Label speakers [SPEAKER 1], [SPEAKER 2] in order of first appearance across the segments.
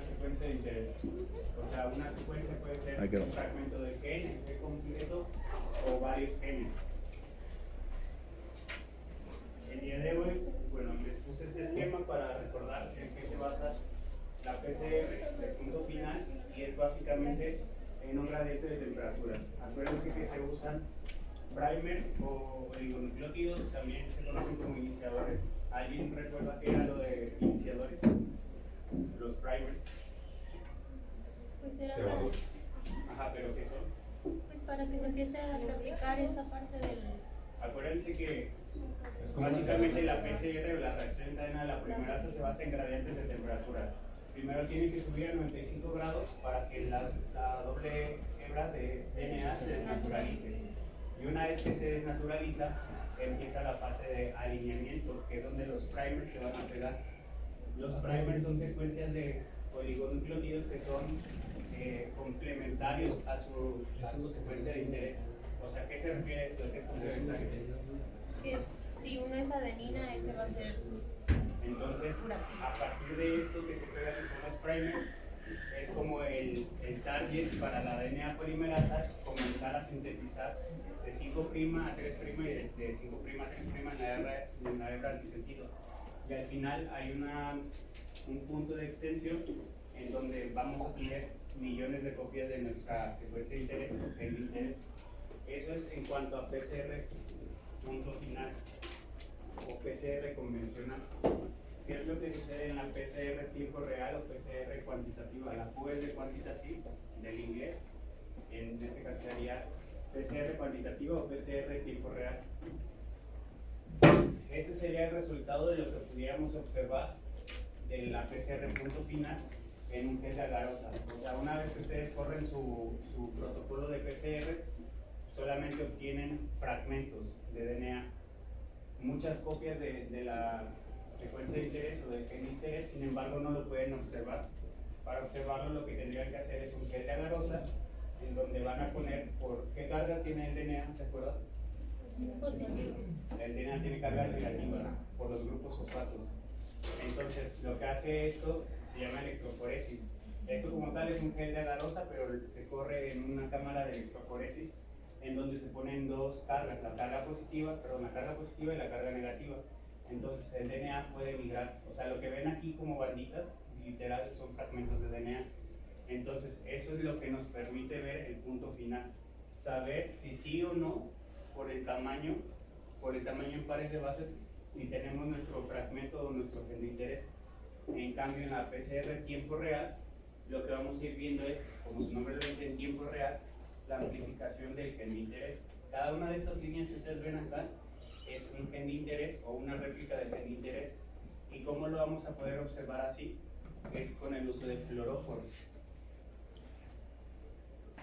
[SPEAKER 1] secuencia de interés. O sea, una secuencia puede ser un fragmento de gen, de completo, o varios genes. El día de hoy, bueno, les puse este esquema para recordar en qué se basa la PCR de punto final, y es básicamente en un gradiente de temperaturas. Acuérdense que se usan primers o oligonucleótidos, también se conocen como iniciadores. ¿Alguien recuerda qué era lo de iniciadores? Los primers.
[SPEAKER 2] Pues era para,
[SPEAKER 1] Ajá, pero ¿qué son?
[SPEAKER 2] pues para que se empiece a replicar esa parte del...
[SPEAKER 1] Acuérdense que básicamente la PCR o la reacción en cadena de la polimerasa se basa en gradientes de temperatura. Primero tiene que subir a 95 grados para que la doble hebra de DNA se desnaturalice. Y una vez que se desnaturaliza, empieza la fase de alineamiento, que es donde los primers se van a pegar. Los primers son secuencias de oligonucleótidos que son complementarios a su secuencia de interés. O sea, ¿qué se refiere a eso? ¿Qué es complementario?
[SPEAKER 2] Que si uno es adenina, ese va a ser...
[SPEAKER 1] Entonces, a partir de esto que se pega, que son los primers, es como el target para la DNA polimerasa comenzar a sintetizar de 5' a 3' y de 5' a 3' en la hebra antisentido. Y al final hay un punto de extensión en donde vamos a tener millones de copias de nuestra secuencia de interés o gen de interés. Eso es en cuanto a PCR punto final o PCR convencional. ¿Qué es lo que sucede en la PCR tiempo real o PCR cuantitativa? La Q es de cuantitative, del inglés. En este caso sería PCR cuantitativa o PCR tiempo real. Ese sería el resultado de lo que pudiéramos observar de la PCR punto final en un test de agarosa. O sea, una vez que ustedes corren su protocolo de PCR, solamente obtienen fragmentos de DNA, muchas copias de la secuencia de interés o de gen de interés, sin embargo no lo pueden observar. Para observarlo lo que tendrían que hacer es un test de agarosa, en donde van a poner por qué carga tiene el DNA, ¿se acuerdan?
[SPEAKER 2] positivo.
[SPEAKER 1] El DNA tiene carga negativa por los grupos fosfatos. Entonces lo que hace esto se llama electroforesis. Esto como tal es un gel de agarosa, pero se corre en una cámara de electroforesis en donde se ponen dos cargas, la carga positiva y la carga negativa. Entonces el DNA puede migrar, o sea, lo que ven aquí como banditas, literal son fragmentos de DNA. Entonces eso es lo que nos permite ver el punto final, saber si sí o no, por el tamaño en pares de bases, si tenemos nuestro fragmento o nuestro gen de interés. En cambio, en la PCR tiempo real, lo que vamos a ir viendo es, como su nombre lo dice, en tiempo real, la amplificación del gen de interés. Cada una de estas líneas que ustedes ven acá es un gen de interés o una réplica del gen de interés. ¿Y cómo lo vamos a poder observar así? Es con el uso de fluoróforos.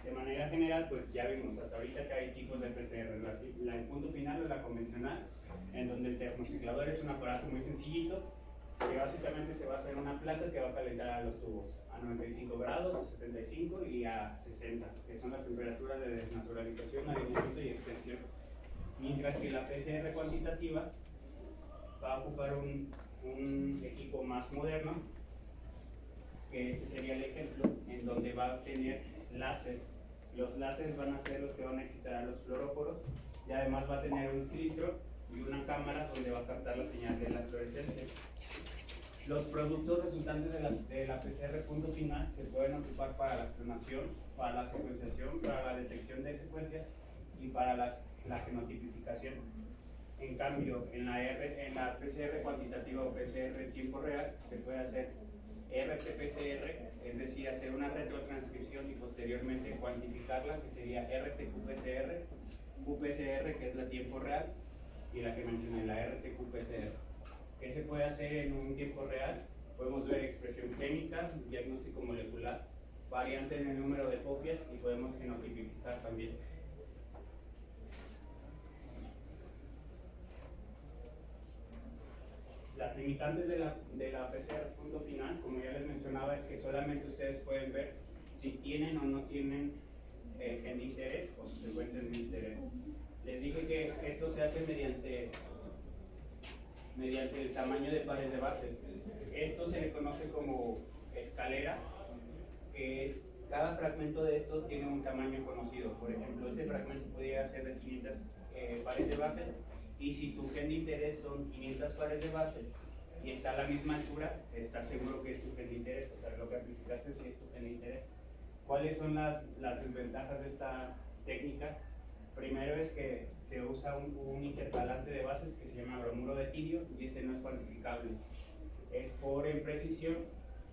[SPEAKER 1] De manera general, pues ya vimos hasta ahorita que hay tipos de PCR, la en punto final o la convencional, en donde el termociclador es un aparato muy sencillito, que básicamente se basa en una placa que va a calentar a los tubos a 95 grados, a 75 y a 60, que son las temperaturas de desnaturalización, alineamiento y extensión. Mientras que la PCR cuantitativa va a ocupar un equipo más moderno, que ese sería el ejemplo, en donde va a tener láseres. Los láseres van a ser los que van a excitar a los fluoróforos, y además va a tener un filtro y una cámara donde va a captar la señal de la fluorescencia. Los productos resultantes de la PCR punto final se pueden ocupar para la clonación, para la secuenciación, para la detección de secuencias y para la genotipificación. En cambio, en la PCR cuantitativa o PCR en tiempo real se puede hacer RT-PCR, es decir, hacer una retrotranscripción y posteriormente cuantificarla, que sería RT-qPCR, qPCR, que es la tiempo real, y la que mencioné, la RT-qPCR. ¿Qué se puede hacer en un tiempo real? Podemos ver expresión clínica, diagnóstico molecular, variante en el número de copias y podemos genotipificar también. Las limitantes de la PCR punto final, como ya les mencionaba, es que solamente ustedes pueden ver si tienen o no tienen gen de interés o sus secuencias de interés. Les dije que esto se hace mediante el tamaño de pares de bases. Esto se le conoce como escalera, que es, cada fragmento de esto tiene un tamaño conocido. Por ejemplo, ese fragmento podría ser de 500 pares de bases, y si tu gen de interés son 500 pares de bases y está a la misma altura, estás seguro que es tu gen de interés, o sea, lo que amplificaste sí es tu gen de interés. ¿Cuáles son las desventajas de esta técnica? Primero es que se usa un intercalante de bases que se llama bromuro de tirio, y ese no es cuantificable. Es pobre en precisión,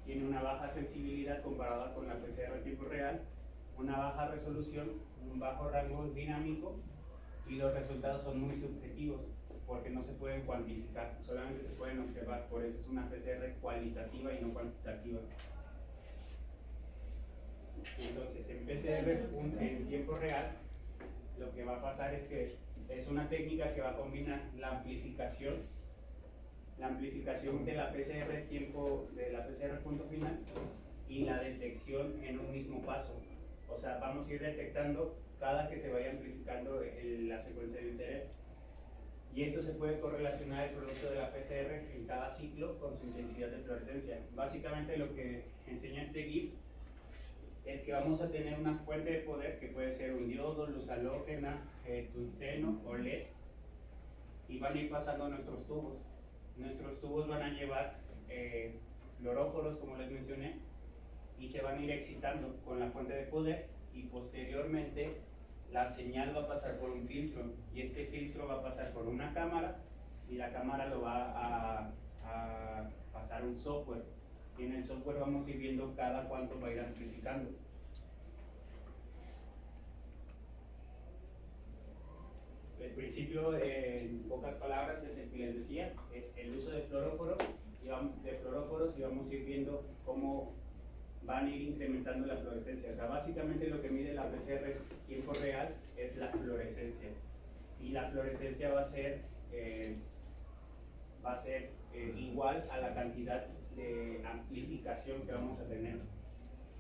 [SPEAKER 1] tiene una baja sensibilidad comparada con la PCR en tiempo real, una baja resolución, un bajo rango dinámico, y los resultados son muy subjetivos porque no se pueden cuantificar, solamente se pueden observar. Por eso es una PCR cualitativa y no cuantitativa. Entonces, en PCR en tiempo real, lo que va a pasar es que es una técnica que va a combinar la amplificación de la PCR punto final, y la detección en un mismo paso. O sea, vamos a ir detectando cada que se vaya amplificando la secuencia de interés. Y esto se puede correlacionar el producto de la PCR en cada ciclo con su intensidad de fluorescencia. Básicamente lo que enseña este GIF es que vamos a tener una fuente de poder que puede ser un diodo, luz halógena, tungsteno o LEDs, y van a ir pasando nuestros tubos. Nuestros tubos van a llevar fluoróforos, como les mencioné, y se van a ir excitando con la fuente de poder, y posteriormente la señal va a pasar por un filtro, y este filtro va a pasar por una cámara, y la cámara lo va a pasar un software, y en el software vamos a ir viendo cada cuánto va a ir amplificando. El principio, en pocas palabras, es el que les decía, es el uso de fluoróforos, y vamos a ir viendo cómo van a ir incrementando la fluorescencia. O sea, básicamente lo que mide la PCR en tiempo real es la fluorescencia, y la fluorescencia va a ser igual a la cantidad de amplificación que vamos a tener.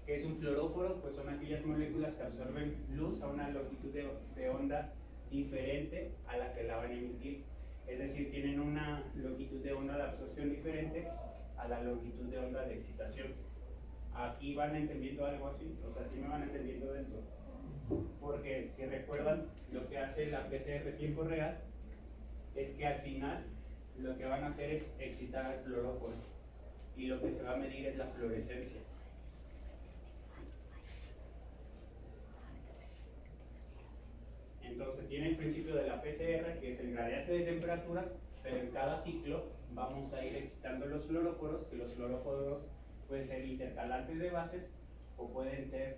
[SPEAKER 1] ¿Qué es un fluoróforo? Pues son aquellas moléculas que absorben luz a una longitud de onda diferente a la que la van a emitir. Es decir, tienen una longitud de onda de absorción diferente a la longitud de onda de excitación. Aquí van entendiendo algo así, o sea, sí me van entendiendo esto. Porque si recuerdan, lo que hace la PCR tiempo real es que al final lo que van a hacer es excitar al fluoróforo, y lo que se va a medir es la fluorescencia. Entonces tiene el principio de la PCR, que es el gradiente de temperaturas, pero en cada ciclo vamos a ir excitando los fluoróforos, que los fluoróforos pueden ser intercalantes de bases o pueden ser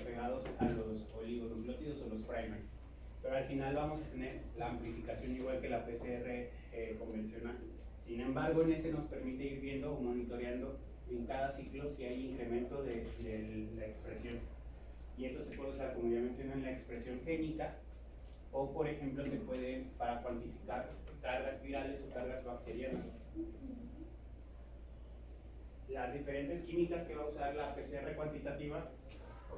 [SPEAKER 1] pegados a los oligonucleótidos o los primers. Pero al final vamos a tener la amplificación igual que la PCR convencional. Sin embargo, en ese nos permite ir viendo o monitoreando en cada ciclo si hay incremento de la expresión. Y eso se puede usar, como ya mencioné, en la expresión génica, o por ejemplo se puede para cuantificar cargas virales o cargas bacterianas. Las diferentes químicas que va a usar la PCR cuantitativa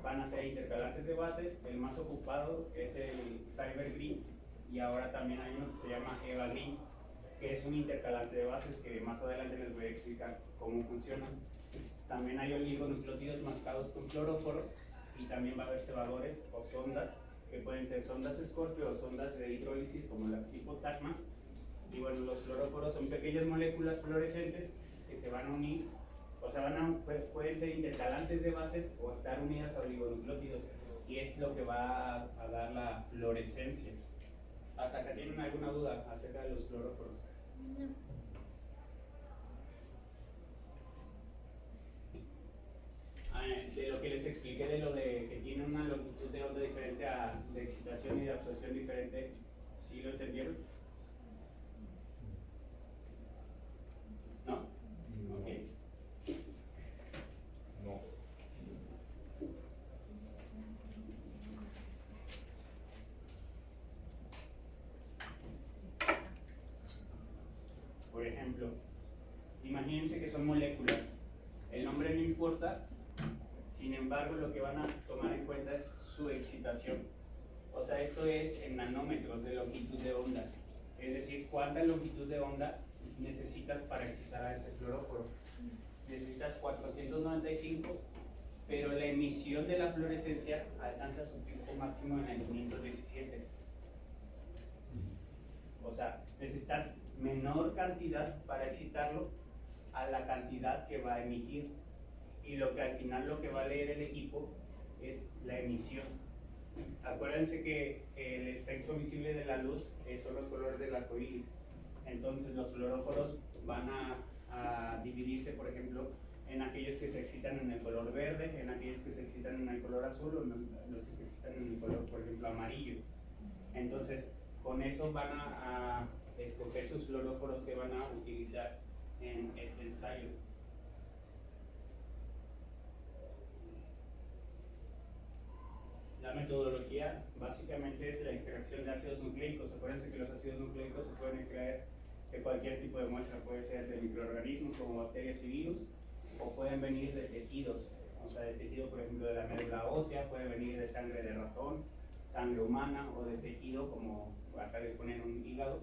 [SPEAKER 1] van a ser intercalantes de bases. El más ocupado es el Cyber Green, y ahora también hay uno que se llama Eva Green, que es un intercalante de bases que más adelante les voy a explicar cómo funcionan. También hay oligonucleótidos mascados con fluoróforos, y también va a haber cebadores o sondas, que pueden ser sondas Scorpio o sondas de hidrólisis como las tipo TACMA. Y bueno, los fluoróforos son pequeñas moléculas fluorescentes que se van a unir, o sea, pueden ser intercalantes de bases o estar unidas a oligonucleótidos, y es lo que va a dar la fluorescencia. ¿Hasta acá tienen alguna duda acerca de los fluoróforos?
[SPEAKER 2] No.
[SPEAKER 1] De lo que les expliqué, de lo de que tiene una longitud de onda diferente de excitación y de absorción diferente, ¿sí lo entendieron? ¿No? Ok.
[SPEAKER 3] No.
[SPEAKER 1] Por ejemplo, imagínense que son moléculas. El nombre no importa, sin embargo, lo que van a tomar en cuenta es su excitación. O sea, esto es en nanómetros de longitud de onda. Es decir, cuánta longitud de onda necesitas para excitar a este fluoróforo. necesitas 495, pero la emisión de la fluorescencia alcanza su pico máximo en el 517. O sea, necesitas menor cantidad para excitarlo a la cantidad que va a emitir. Y lo que al final lo que va a leer el equipo es la emisión. Acuérdense que el espectro visible de la luz son los colores del arco iris. Entonces los fluoróforos van a dividirse, por ejemplo, en aquellos que se excitan en el color verde, en aquellos que se excitan en el color azul o los que se excitan en el color, por ejemplo, amarillo. Entonces, con eso van a escoger sus fluoróforos que van a utilizar en este ensayo. La metodología básicamente es la extracción de ácidos nucleicos. Acuérdense que los ácidos nucleicos se pueden extraer de cualquier tipo de muestra, puede ser de microorganismos como bacterias y virus, o pueden venir de tejidos, o sea, de tejido, por ejemplo, de la médula ósea, puede venir de sangre de ratón, sangre humana, o de tejido como acá les ponen un hígado.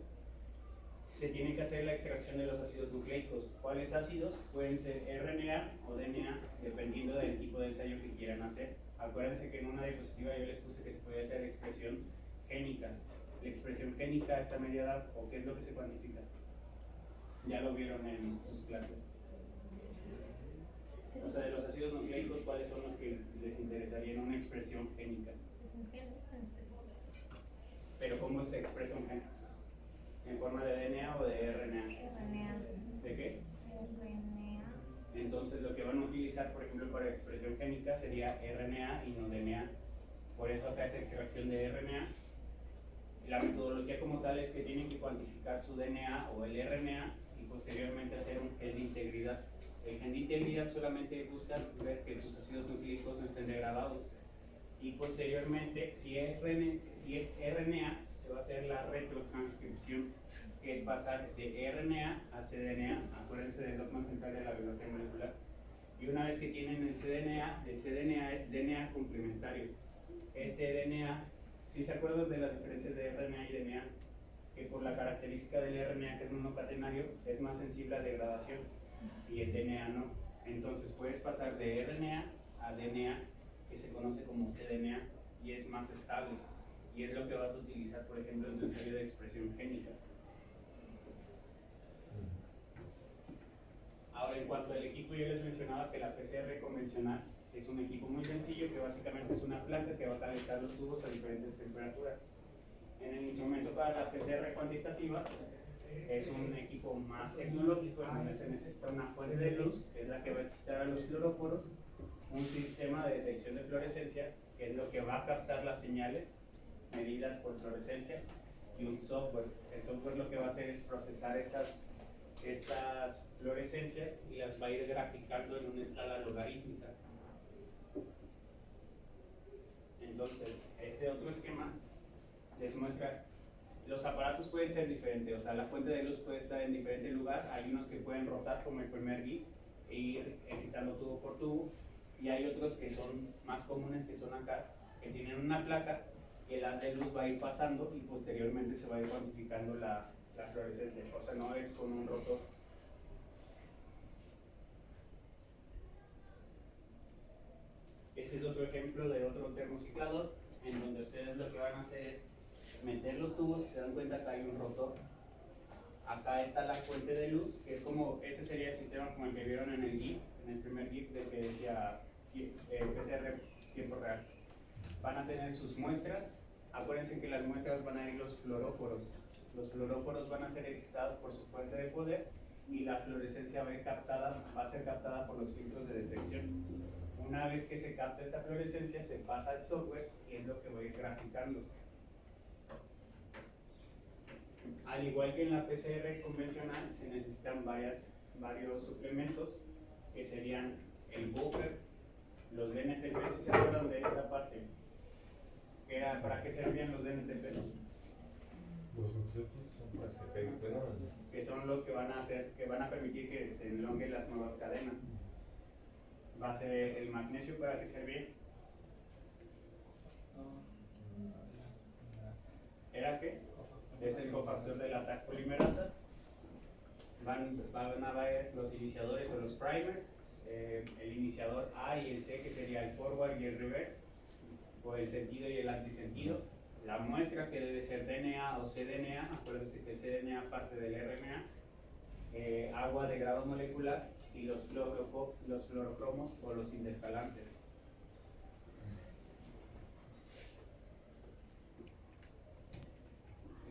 [SPEAKER 1] Se tiene que hacer la extracción de los ácidos nucleicos. ¿Cuáles ácidos? Pueden ser RNA o DNA, dependiendo del tipo de ensayo que quieran hacer. Acuérdense que en una diapositiva yo les puse que se podía hacer expresión génica. La expresión génica está mediada, ¿o qué es lo que se cuantifica? Ya lo vieron en sus clases. O sea, de los ácidos nucleicos, ¿cuáles son los que les interesaría en una expresión génica?
[SPEAKER 2] Es un gen en específico.
[SPEAKER 1] Pero ¿cómo se expresa un gen? ¿En forma de DNA o de RNA?
[SPEAKER 2] RNA.
[SPEAKER 1] ¿De qué?
[SPEAKER 2] RNA.
[SPEAKER 1] Entonces lo que van a utilizar, por ejemplo, para expresión génica sería RNA y no DNA. Por eso acá es extracción de RNA. La metodología como tal es que tienen que cuantificar su DNA o el RNA y posteriormente hacer un gen de integridad. El gen de integridad solamente buscas ver que tus ácidos nucleicos no estén degradados. Y posteriormente, si es RNA, se va a hacer la retrotranscripción, que es pasar de RNA a cDNA. Acuérdense del dogma central de la biología molecular. Y una vez que tienen el cDNA es DNA complementario. Este DNA, si se acuerdan de las diferencias de RNA y DNA, que por la característica del RNA, que es monocatenario, es más sensible a degradación y el DNA no. Entonces puedes pasar de RNA a DNA, que se conoce como cDNA, y es más estable. Y es lo que vas a utilizar, por ejemplo, en tu ensayo de expresión génica. Ahora, en cuanto al equipo, yo les mencionaba que la PCR convencional es un equipo muy sencillo, que básicamente es una placa que va a calentar los tubos a diferentes temperaturas. En el instrumento para la PCR cuantitativa es un equipo más tecnológico, en donde se necesita una fuente de luz, que es la que va a excitar a los fluoróforos, un sistema de detección de fluorescencia, que es lo que va a captar las señales medidas por fluorescencia, y un software. El software lo que va a hacer es procesar estas fluorescencias y las va a ir graficando en una escala logarítmica. Entonces, este otro esquema les muestra, los aparatos pueden ser diferentes, o sea, la fuente de luz puede estar en diferente lugar. Hay unos que pueden rotar como el primer GIF e ir excitando tubo por tubo, y hay otros que son más comunes, que son acá, que tienen una placa y el haz de luz va a ir pasando y posteriormente se va a ir cuantificando la fluorescencia, o sea, no es con un rotor. Este es otro ejemplo de otro termociclador, en donde ustedes lo que van a hacer es meter los tubos, y se dan cuenta que hay un rotor. Acá está la fuente de luz, que es como, ese sería el sistema como el que vieron en el GIF, en el primer GIF del que decía PCR tiempo real. Van a tener sus muestras. Acuérdense que las muestras van a ir los fluoróforos. Los fluoróforos van a ser excitados por su fuente de poder, y la fluorescencia va a ser captada por los filtros de detección. Una vez que se capta esta fluorescencia, se pasa al software y es lo que voy a ir graficando. Al igual que en la PCR convencional, se necesitan varios suplementos, que serían el buffer, los DNTP. Si se acuerdan de esta parte, ¿para qué servían los DNTP?
[SPEAKER 3] Los objetos son para que se
[SPEAKER 1] Que son los que van a permitir que se elonguen las nuevas cadenas. Va a ser el magnesio. ¿Para qué servía? ¿Era qué? Es el cofactor de la TAC polimerasa. van a ver los iniciadores o los primers, el iniciador A y el C, que sería el forward y el reverse, o el sentido y el antisentido. La muestra, que debe ser DNA o cDNA, acuérdense que el cDNA parte del RNA, agua de grado molecular y los fluorocromos o los intercalantes.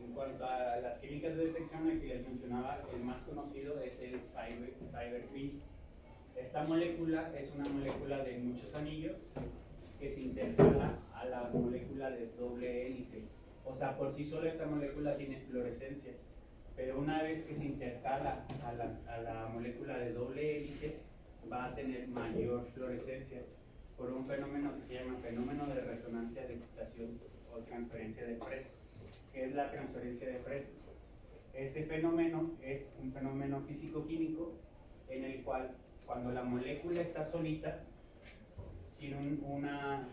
[SPEAKER 1] En cuanto a las químicas de detección, el que les mencionaba, el más conocido es el Cybergreen. Esta molécula es una molécula de muchos anillos que se intercala a la molécula de doble hélice. O sea, por sí sola esta molécula tiene fluorescencia, pero una vez que se intercala a la molécula de doble hélice, va a tener mayor fluorescencia por un fenómeno que se llama fenómeno de resonancia de excitación o transferencia de Fred. ¿Qué es la transferencia de Fred? Este fenómeno es un fenómeno físico-químico en el cual, cuando la molécula está solita, tiene una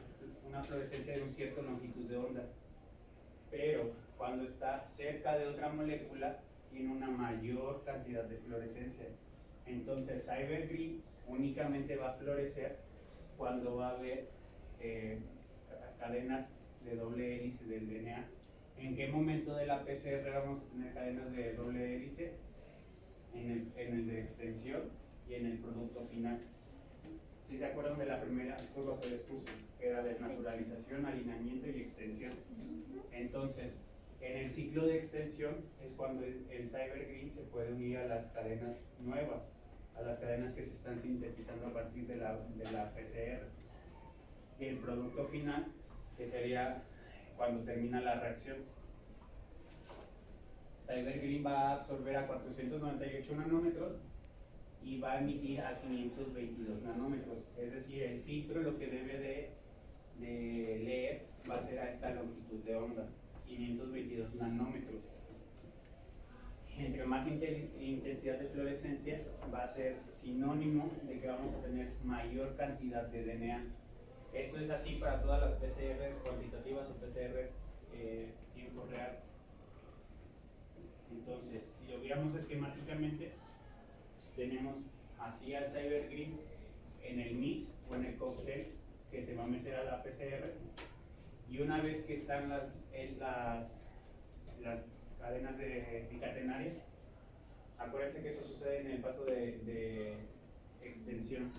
[SPEAKER 1] fluorescencia de una cierta longitud de onda, pero cuando está cerca de otra molécula tiene una mayor cantidad de fluorescencia. Entonces Cybergreen únicamente va a florecer cuando va a haber cadenas de doble hélice del DNA. ¿En qué momento de la PCR vamos a tener cadenas de doble hélice? En el de extensión y en el producto final. ¿Sí se acuerdan de la primera curva que les puse? Que era desnaturalización, alineamiento y extensión. Entonces, en el ciclo de extensión es cuando el Cybergreen se puede unir a las cadenas nuevas, a las cadenas que se están sintetizando a partir de la PCR. Y el producto final, que sería cuando termina la reacción. Cybergreen va a absorber a 498 nanómetros y va a emitir a 522 nanómetros. Es decir, el filtro lo que debe de leer va a ser a esta longitud de onda, 522 nanómetros. Entre más intensidad de fluorescencia, va a ser sinónimo de que vamos a tener mayor cantidad de DNA. Esto es así para todas las PCRs cuantitativas o PCRs tiempo real. Entonces, si lo viéramos esquemáticamente, tenemos así al Cybergreen en el mix o en el cóctel que se va a meter a la PCR, y una vez que están las cadenas de bicatenarias, acuérdense que eso sucede en el paso de extensión.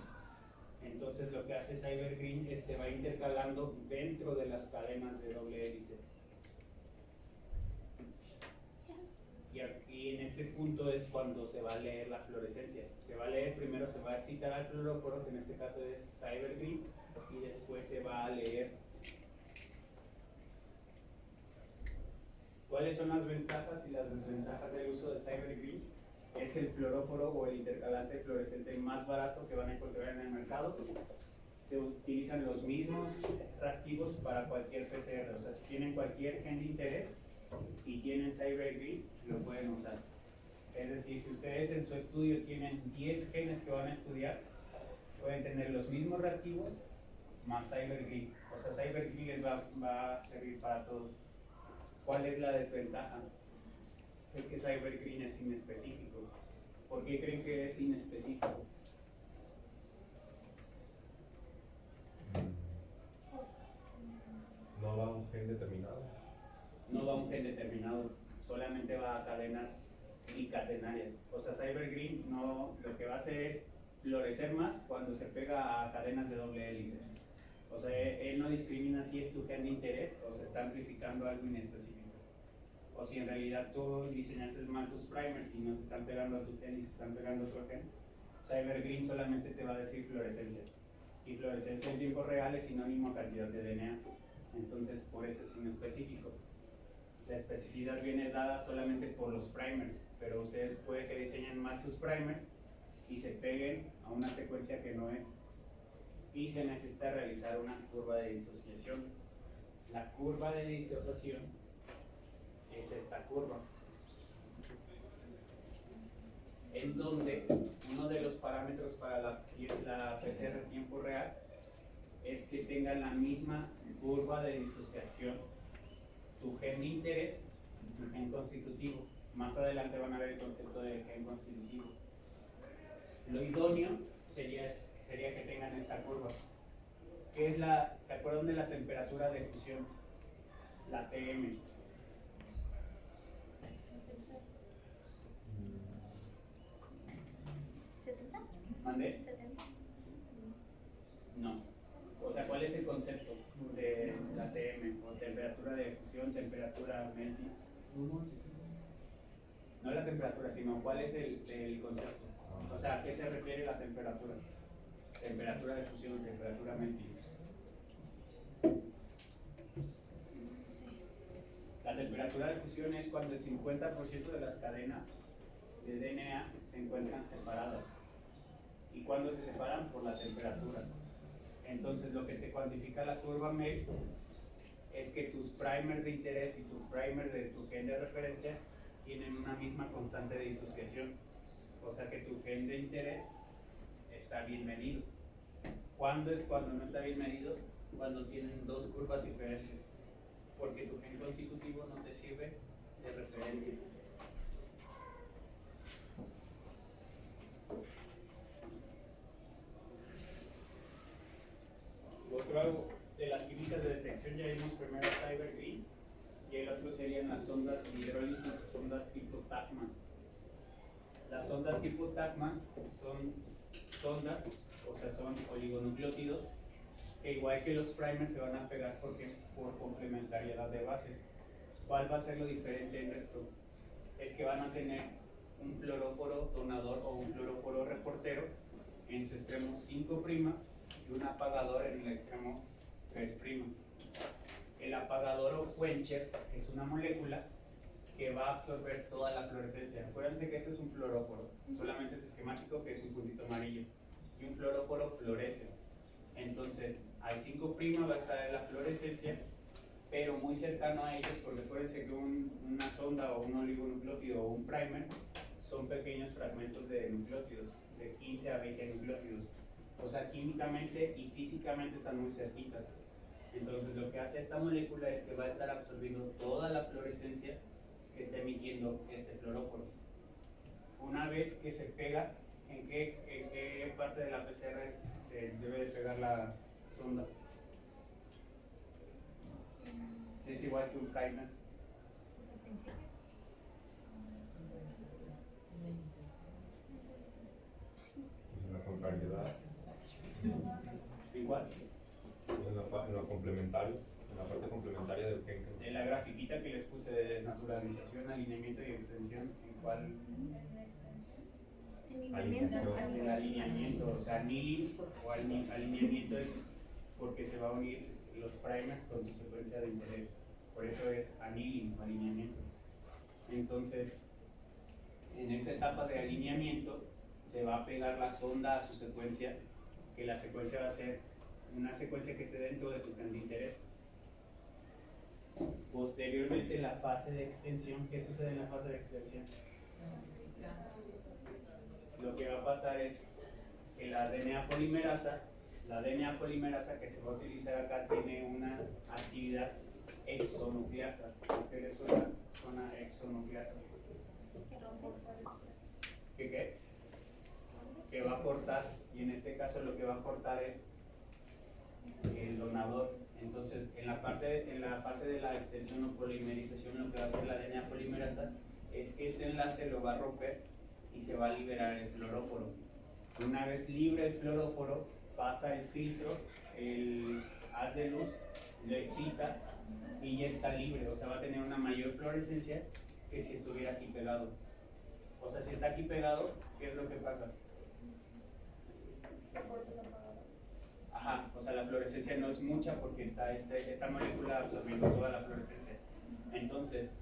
[SPEAKER 1] Entonces lo que hace Cybergreen es que va intercalando dentro de las cadenas de doble hélice. Y en este punto es cuando se va a leer la fluorescencia. Se va a leer, primero se va a excitar al fluoróforo, que en este caso es Cybergreen, y después se va a leer. ¿Cuáles son las ventajas y las desventajas del uso de Cybergreen? Es el fluoróforo o el intercalante fluorescente más barato que van a encontrar en el mercado. Se utilizan los mismos reactivos para cualquier PCR, o sea, si tienen cualquier gen de interés y tienen Cybergreen, lo pueden usar. Es decir, si ustedes en su estudio tienen 10 genes que van a estudiar, pueden tener los mismos reactivos más Cybergreen. O sea, Cybergreen les va a servir para todo. ¿Cuál es la desventaja? Es que Cybergreen es inespecífico. ¿Por qué creen que es inespecífico?
[SPEAKER 3] No va a un gen determinado.
[SPEAKER 1] No va a un gen determinado, solamente va a cadenas bicatenarias. O sea, Cybergreen lo que va a hacer es florecer más cuando se pega a cadenas de doble hélice. O sea, él no discrimina si es tu gen de interés o se está amplificando algo inespecífico. O si en realidad tú diseñaste mal tus primers y no se están pegando a tu gen y se están pegando a otro gen, Cybergreen solamente te va a decir fluorescencia. Y fluorescencia en tiempo real es sinónimo a cantidad de DNA. Entonces, por eso es inespecífico. La especificidad viene dada solamente por los primers, pero ustedes puede que diseñen mal sus primers y se peguen a una secuencia que no es. Y se necesita realizar una curva de disociación. La curva de disociación es esta curva, en donde uno de los parámetros para la PCR en tiempo real es que tengan la misma curva de disociación tu gen de interés y tu gen constitutivo. Más adelante van a ver el concepto de gen constitutivo. Lo idóneo sería que tengan esta curva. ¿Qué es ¿se acuerdan de la temperatura de fusión? La TM.
[SPEAKER 2] ¿70?
[SPEAKER 1] ¿Mandé?
[SPEAKER 2] 70.
[SPEAKER 1] No. O sea, ¿cuál es el concepto de la TM? O temperatura de fusión, temperatura melting. No la temperatura, sino cuál es el concepto. O sea, ¿a qué se refiere la temperatura? Temperatura de fusión, temperatura melting. La temperatura de fusión es cuando el 50% de las cadenas de DNA se encuentran separadas. ¿Y cuando se separan? Por la temperatura. Entonces, lo que te cuantifica la curva MEL es que tus primers de interés y tu primer de tu gen de referencia tienen una misma constante de disociación. O sea que tu gen de interés está bien medido. ¿Cuándo es cuando no está bien medido? Cuando tienen dos curvas diferentes. Porque tu gen constitutivo no te sirve de referencia. Otro de las químicas de detección ya vimos primero Cyber Green y el otro serían las sondas de hidrólisis o sondas tipo Tachman. Las sondas tipo Tachman son sondas, o sea, son oligonucleótidos que igual que los primers se van a pegar por complementariedad de bases. ¿Cuál va a ser lo diferente en esto? Es que van a tener un fluoróforo donador o un fluoróforo reportero en su extremo 5' y un apagador en el extremo 3'. El apagador o quencher es una molécula que va a absorber toda la fluorescencia. Acuérdense que esto es un fluoróforo, solamente es esquemático, que es un puntito amarillo. Y un fluoróforo fluoresce. Entonces, al 5' va a estar en la fluorescencia, pero muy cercano a ellos, porque acuérdense que una sonda o un oligonucleótido o un primer son pequeños fragmentos de nucleótidos, de 15 a 20 nucleótidos. O sea, químicamente y físicamente están muy cerquitas. Entonces, lo que hace esta molécula es que va a estar absorbiendo toda la fluorescencia que está emitiendo este fluoróforo. Una vez que se pega, ¿en qué parte de la PCR se debe de pegar la sonda? Es igual que un primer.
[SPEAKER 3] En la contrariedad,
[SPEAKER 1] Igual.
[SPEAKER 3] en lo complementario, en la parte complementaria del gen.
[SPEAKER 1] En la grafiquita que les puse de desnaturalización, alineamiento y extensión, ¿en cuál? El alineamiento, o sea, annealing o alineamiento es porque se va a unir los primers con su secuencia de interés. Por eso es annealing o alineamiento. Entonces, en esta etapa de alineamiento se va a pegar la sonda a su secuencia, que la secuencia va a ser una secuencia que esté dentro de tu gen de interés. Posteriormente, en la fase de extensión, ¿qué sucede en la fase de extensión? Lo que va a pasar es que la DNA polimerasa que se va a utilizar acá tiene una actividad exonucleasa. ¿Qué le suena? Suena exonucleasa. ¿Qué? Que va a cortar, y en este caso lo que va a cortar es el donador. Entonces, en la fase de la extensión o polimerización, lo que va a hacer la DNA polimerasa es que este enlace lo va a romper y se va a liberar el fluoróforo. Una vez libre el fluoróforo, pasa el filtro, el haz de luz, lo excita y ya está libre. O sea, va a tener una mayor fluorescencia que si estuviera aquí pegado. O sea, si está aquí pegado, ¿qué es lo que pasa? Ajá, o sea, la fluorescencia no es mucha porque está esta molécula absorbiendo toda la fluorescencia. Entonces,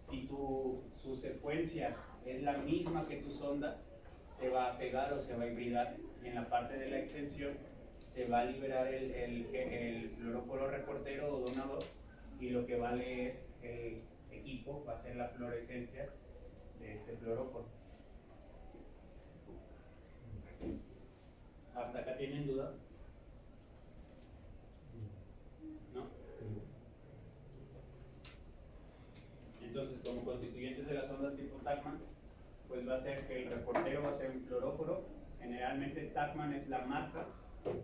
[SPEAKER 1] si su secuencia es la misma que tu sonda, se va a pegar o se va a hibridar, y en la parte de la extensión se va a liberar el fluoróforo reportero o donador, y lo que va a leer el equipo va a ser la fluorescencia de este fluoróforo. ¿Hasta acá tienen dudas? ¿No? Entonces, como constituyentes de las ondas tipo Tacman, pues va a ser que el reportero va a ser un fluoróforo. Generalmente Tacman es la marca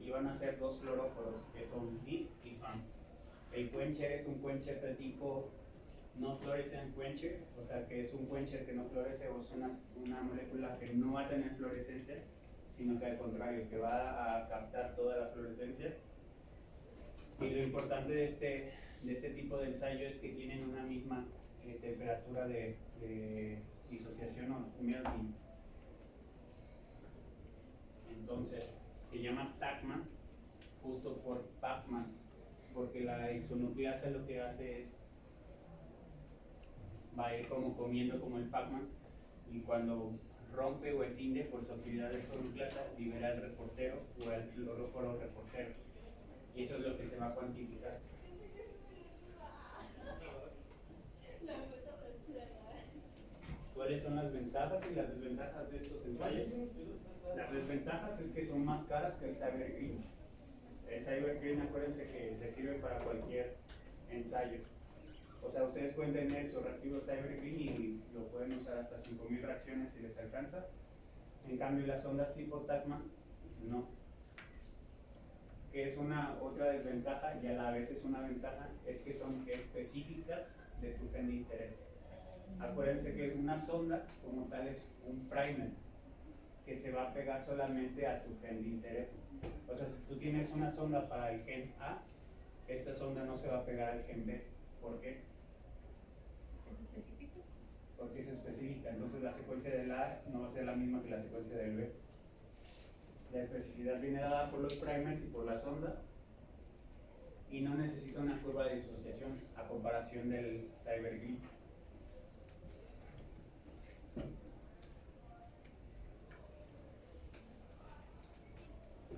[SPEAKER 1] y van a ser dos fluoróforos que son DIP y FAM. El quencher es un quencher de tipo no fluorescent quencher, o sea que es un quencher que no florece o es una molécula que no va a tener fluorescencia, sino que al contrario, que va a captar toda la fluorescencia. Y lo importante de ese tipo de ensayo es que tienen una misma temperatura de disociación o melting. Entonces, se llama Tacman justo por Pacman, porque la isonucleasa lo que hace es va a ir como comiendo como el Pac-Man y cuando rompe o escinde por su actividad de isonucleasa libera el reportero o el fluoróforo reportero y eso es lo que se va a cuantificar. ¿Cuáles son las ventajas y las desventajas de estos ensayos? Las desventajas es que son más caras que el CyberGreen. El CyberGreen, acuérdense que les sirve para cualquier ensayo. O sea, ustedes pueden tener su reactivo CyberGreen y lo pueden usar hasta 5000 reacciones si les alcanza. En cambio, las ondas tipo Tacman, no. Que es una otra desventaja y a la vez es una ventaja, es que son específicas de tu gen de interés. Acuérdense que una sonda como tal es un primer que se va a pegar solamente a tu gen de interés. O sea, si tú tienes una sonda para el gen A, esta sonda no se va a pegar al gen B. ¿Por qué? Porque es específica. Entonces la secuencia del A no va a ser la misma que la secuencia del B. La especificidad viene dada por los primers y por la sonda y no necesita una curva de disociación a comparación del CyberGreen.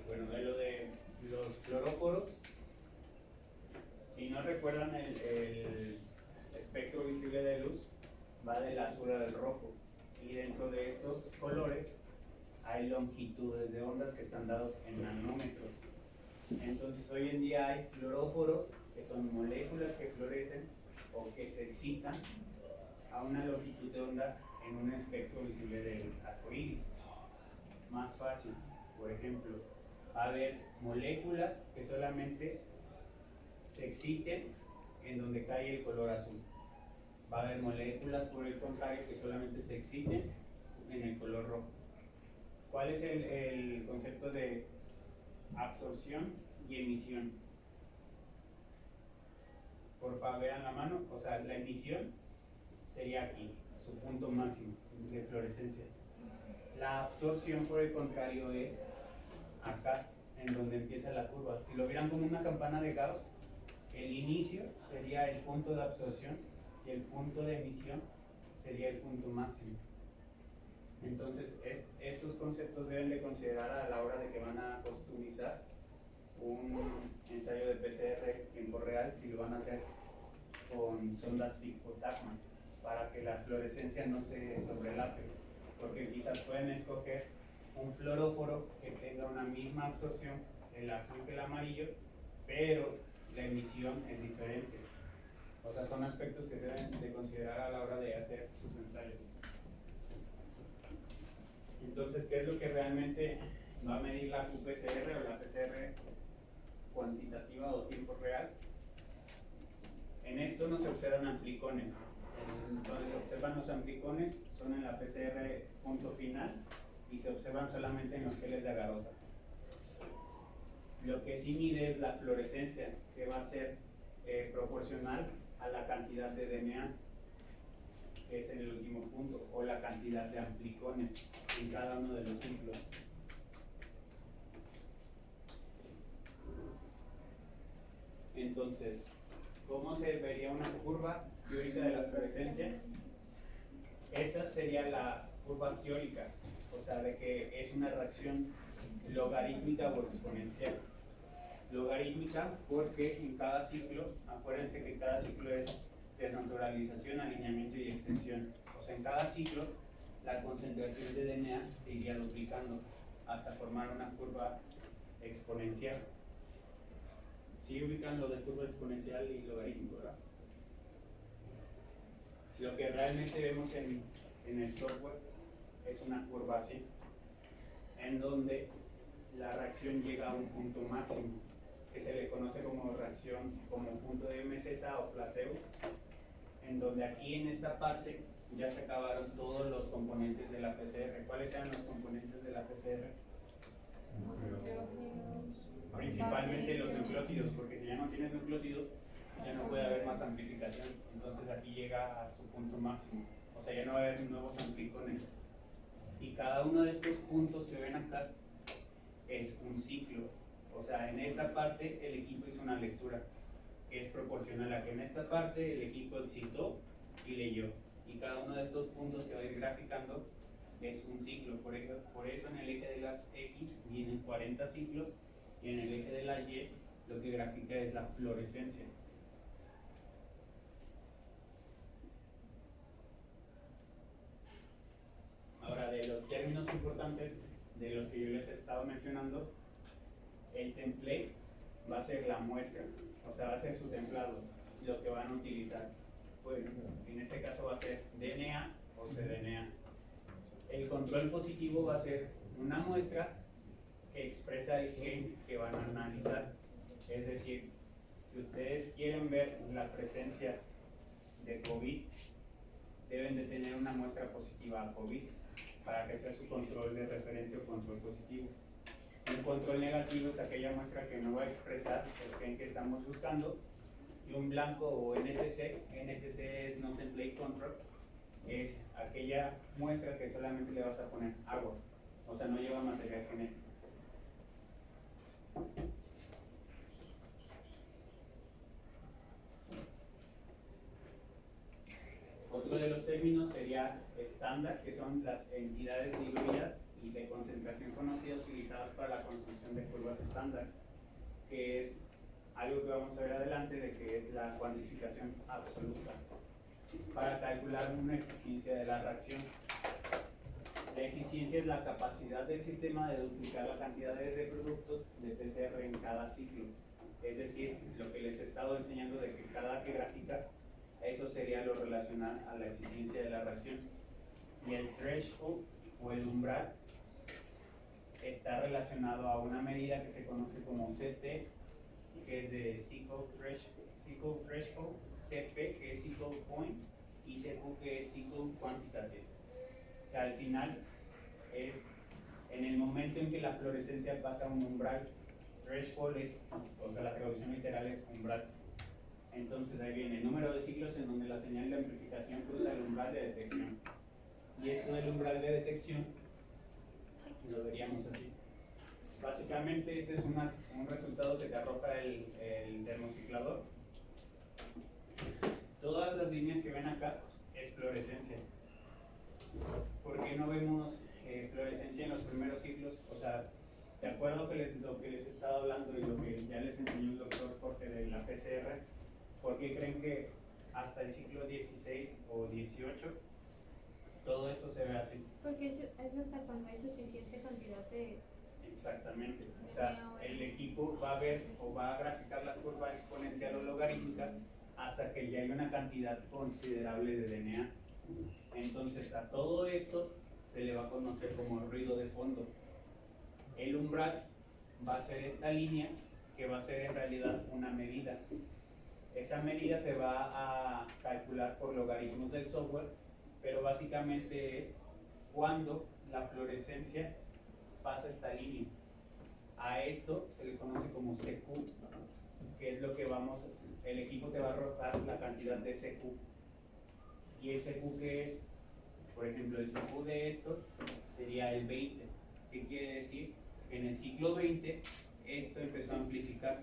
[SPEAKER 1] Bueno, de lo de los fluoróforos, si no recuerdan el espectro visible de luz, va del azul al rojo y dentro de estos colores hay longitudes de ondas que están dados en nanómetros. Entonces hoy en día hay fluoróforos que son moléculas que florecen o que se excitan a una longitud de onda en un espectro visible del arco iris. Más fácil, por ejemplo, va a haber moléculas que solamente se exciten en donde cae el color azul. Va a haber moléculas, por el contrario, que solamente se exciten en el color rojo. ¿Cuál es el concepto de absorción y emisión? Por favor, vean la mano. O sea, la emisión sería aquí, su punto máximo de fluorescencia. La absorción, por el contrario, es acá, en donde empieza la curva. Si lo vieran como una campana de Gauss, el inicio sería el punto de absorción y el punto de emisión sería el punto máximo. Entonces, estos conceptos deben de considerar a la hora de que van a customizar un ensayo de PCR en tiempo real, si lo van a hacer con sondas tipo Tacman, para que la fluorescencia no se sobrelape, porque quizás pueden escoger un fluoróforo que tenga una misma absorción, el azul que el amarillo, pero la emisión es diferente. O sea, son aspectos que se deben de considerar a la hora de hacer sus ensayos. Entonces, ¿qué es lo que realmente va a medir la qPCR o la PCR cuantitativa o tiempo real? En esto no se observan amplicones. Donde se observan los amplicones son en la PCR punto final y se observan solamente en los geles de agarosa. Lo que sí mide es la fluorescencia, que va a ser proporcional a la cantidad de DNA, que es en el último punto, o la cantidad de amplicones en cada uno de los ciclos. Entonces, ¿cómo se vería una curva teórica de la fluorescencia? Esa sería la curva teórica, o sea, de que es una reacción logarítmica o exponencial. Logarítmica porque en cada ciclo, acuérdense que cada ciclo es desnaturalización, alineamiento y extensión. O sea, en cada ciclo la concentración de DNA se iría duplicando hasta formar una curva exponencial. ¿Sí ubican lo de curva exponencial y logarítmico, verdad? Lo que realmente vemos en en el software es una curva así, en donde la reacción llega a un punto máximo, que se le conoce como reacción, como punto de meseta o plateo, en donde aquí en esta parte ya se acabaron todos los componentes de la PCR. ¿Cuáles eran los componentes de la PCR? Principalmente los nucleótidos, porque si ya no tienes nucleótidos, ya no puede haber más amplificación. Entonces aquí llega a su punto máximo. O sea, ya no va a haber nuevos amplicones. Y cada uno de estos puntos que ven acá es un ciclo. O sea, en esta parte el equipo hizo una lectura que es proporcional a que en esta parte el equipo excitó y leyó. Y cada uno de estos puntos que va a ir graficando es un ciclo. Por eso en el eje de las X vienen 40 ciclos y en el eje de la Y lo que grafica es la fluorescencia. Ahora, de los términos importantes de los que yo les he estado mencionando, el template va a ser la muestra, o sea, va a ser su templado, lo que van a utilizar. Pues, en este caso va a ser DNA o cDNA. El control positivo va a ser una muestra que expresa el gen que van a analizar. Es decir, si ustedes quieren ver la presencia de COVID, deben de tener una muestra positiva a COVID para que sea su control de referencia o control positivo. Un control negativo es aquella muestra que no va a expresar el gen que estamos buscando. Y un blanco o NTC, NTC es No Template Control, es aquella muestra que solamente le vas a poner agua, o sea, no lleva material genético. Otro de los términos sería estándar, que son las entidades diluidas y de concentración conocida utilizadas para la construcción de curvas estándar, que es algo que vamos a ver adelante, de que es la cuantificación absoluta para calcular una eficiencia de la reacción. La eficiencia es la capacidad del sistema de duplicar la cantidad de productos de PCR en cada ciclo. Es decir, lo que les he estado enseñando de que cada que grafica, eso sería lo relacional a la eficiencia de la reacción. Y el threshold o el umbral está relacionado a una medida que se conoce como CT, que es de Cycle Threshold, CP, que es Cycle Point, y CQ, que es Cycle Quantitative. Que al final es en el momento en que la fluorescencia pasa a un umbral. Threshold es, o sea, la traducción literal es umbral. Entonces ahí viene el número de ciclos en donde la señal de amplificación cruza el umbral de detección. Y esto del umbral de detección lo veríamos así. Básicamente este es un resultado que te arroja el termociclador. Todas las líneas que ven acá es fluorescencia. ¿Por qué no vemos fluorescencia en los primeros ciclos? O sea, de acuerdo a lo que les he estado hablando y lo que ya les enseñó el doctor Jorge de la PCR, ¿por qué creen que hasta el ciclo 16 o 18 todo esto se ve así?
[SPEAKER 2] Porque es hasta cuando hay suficiente cantidad de...
[SPEAKER 1] Exactamente. O sea, el equipo va a ver o va a graficar la curva exponencial o logarítmica hasta que ya hay una cantidad considerable de DNA. Entonces, a todo esto se le va a conocer como ruido de fondo. El umbral va a ser esta línea que va a ser en realidad una medida. Esa medida se va a calcular por logaritmos del software, pero básicamente es cuando la fluorescencia pasa esta línea. A esto se le conoce como CQ, que es lo que el equipo te va a arrojar la cantidad de CQ. Y el CQ que es, por ejemplo, el CQ de esto sería el 20. ¿Qué quiere decir? Que en el ciclo 20 esto empezó a amplificar.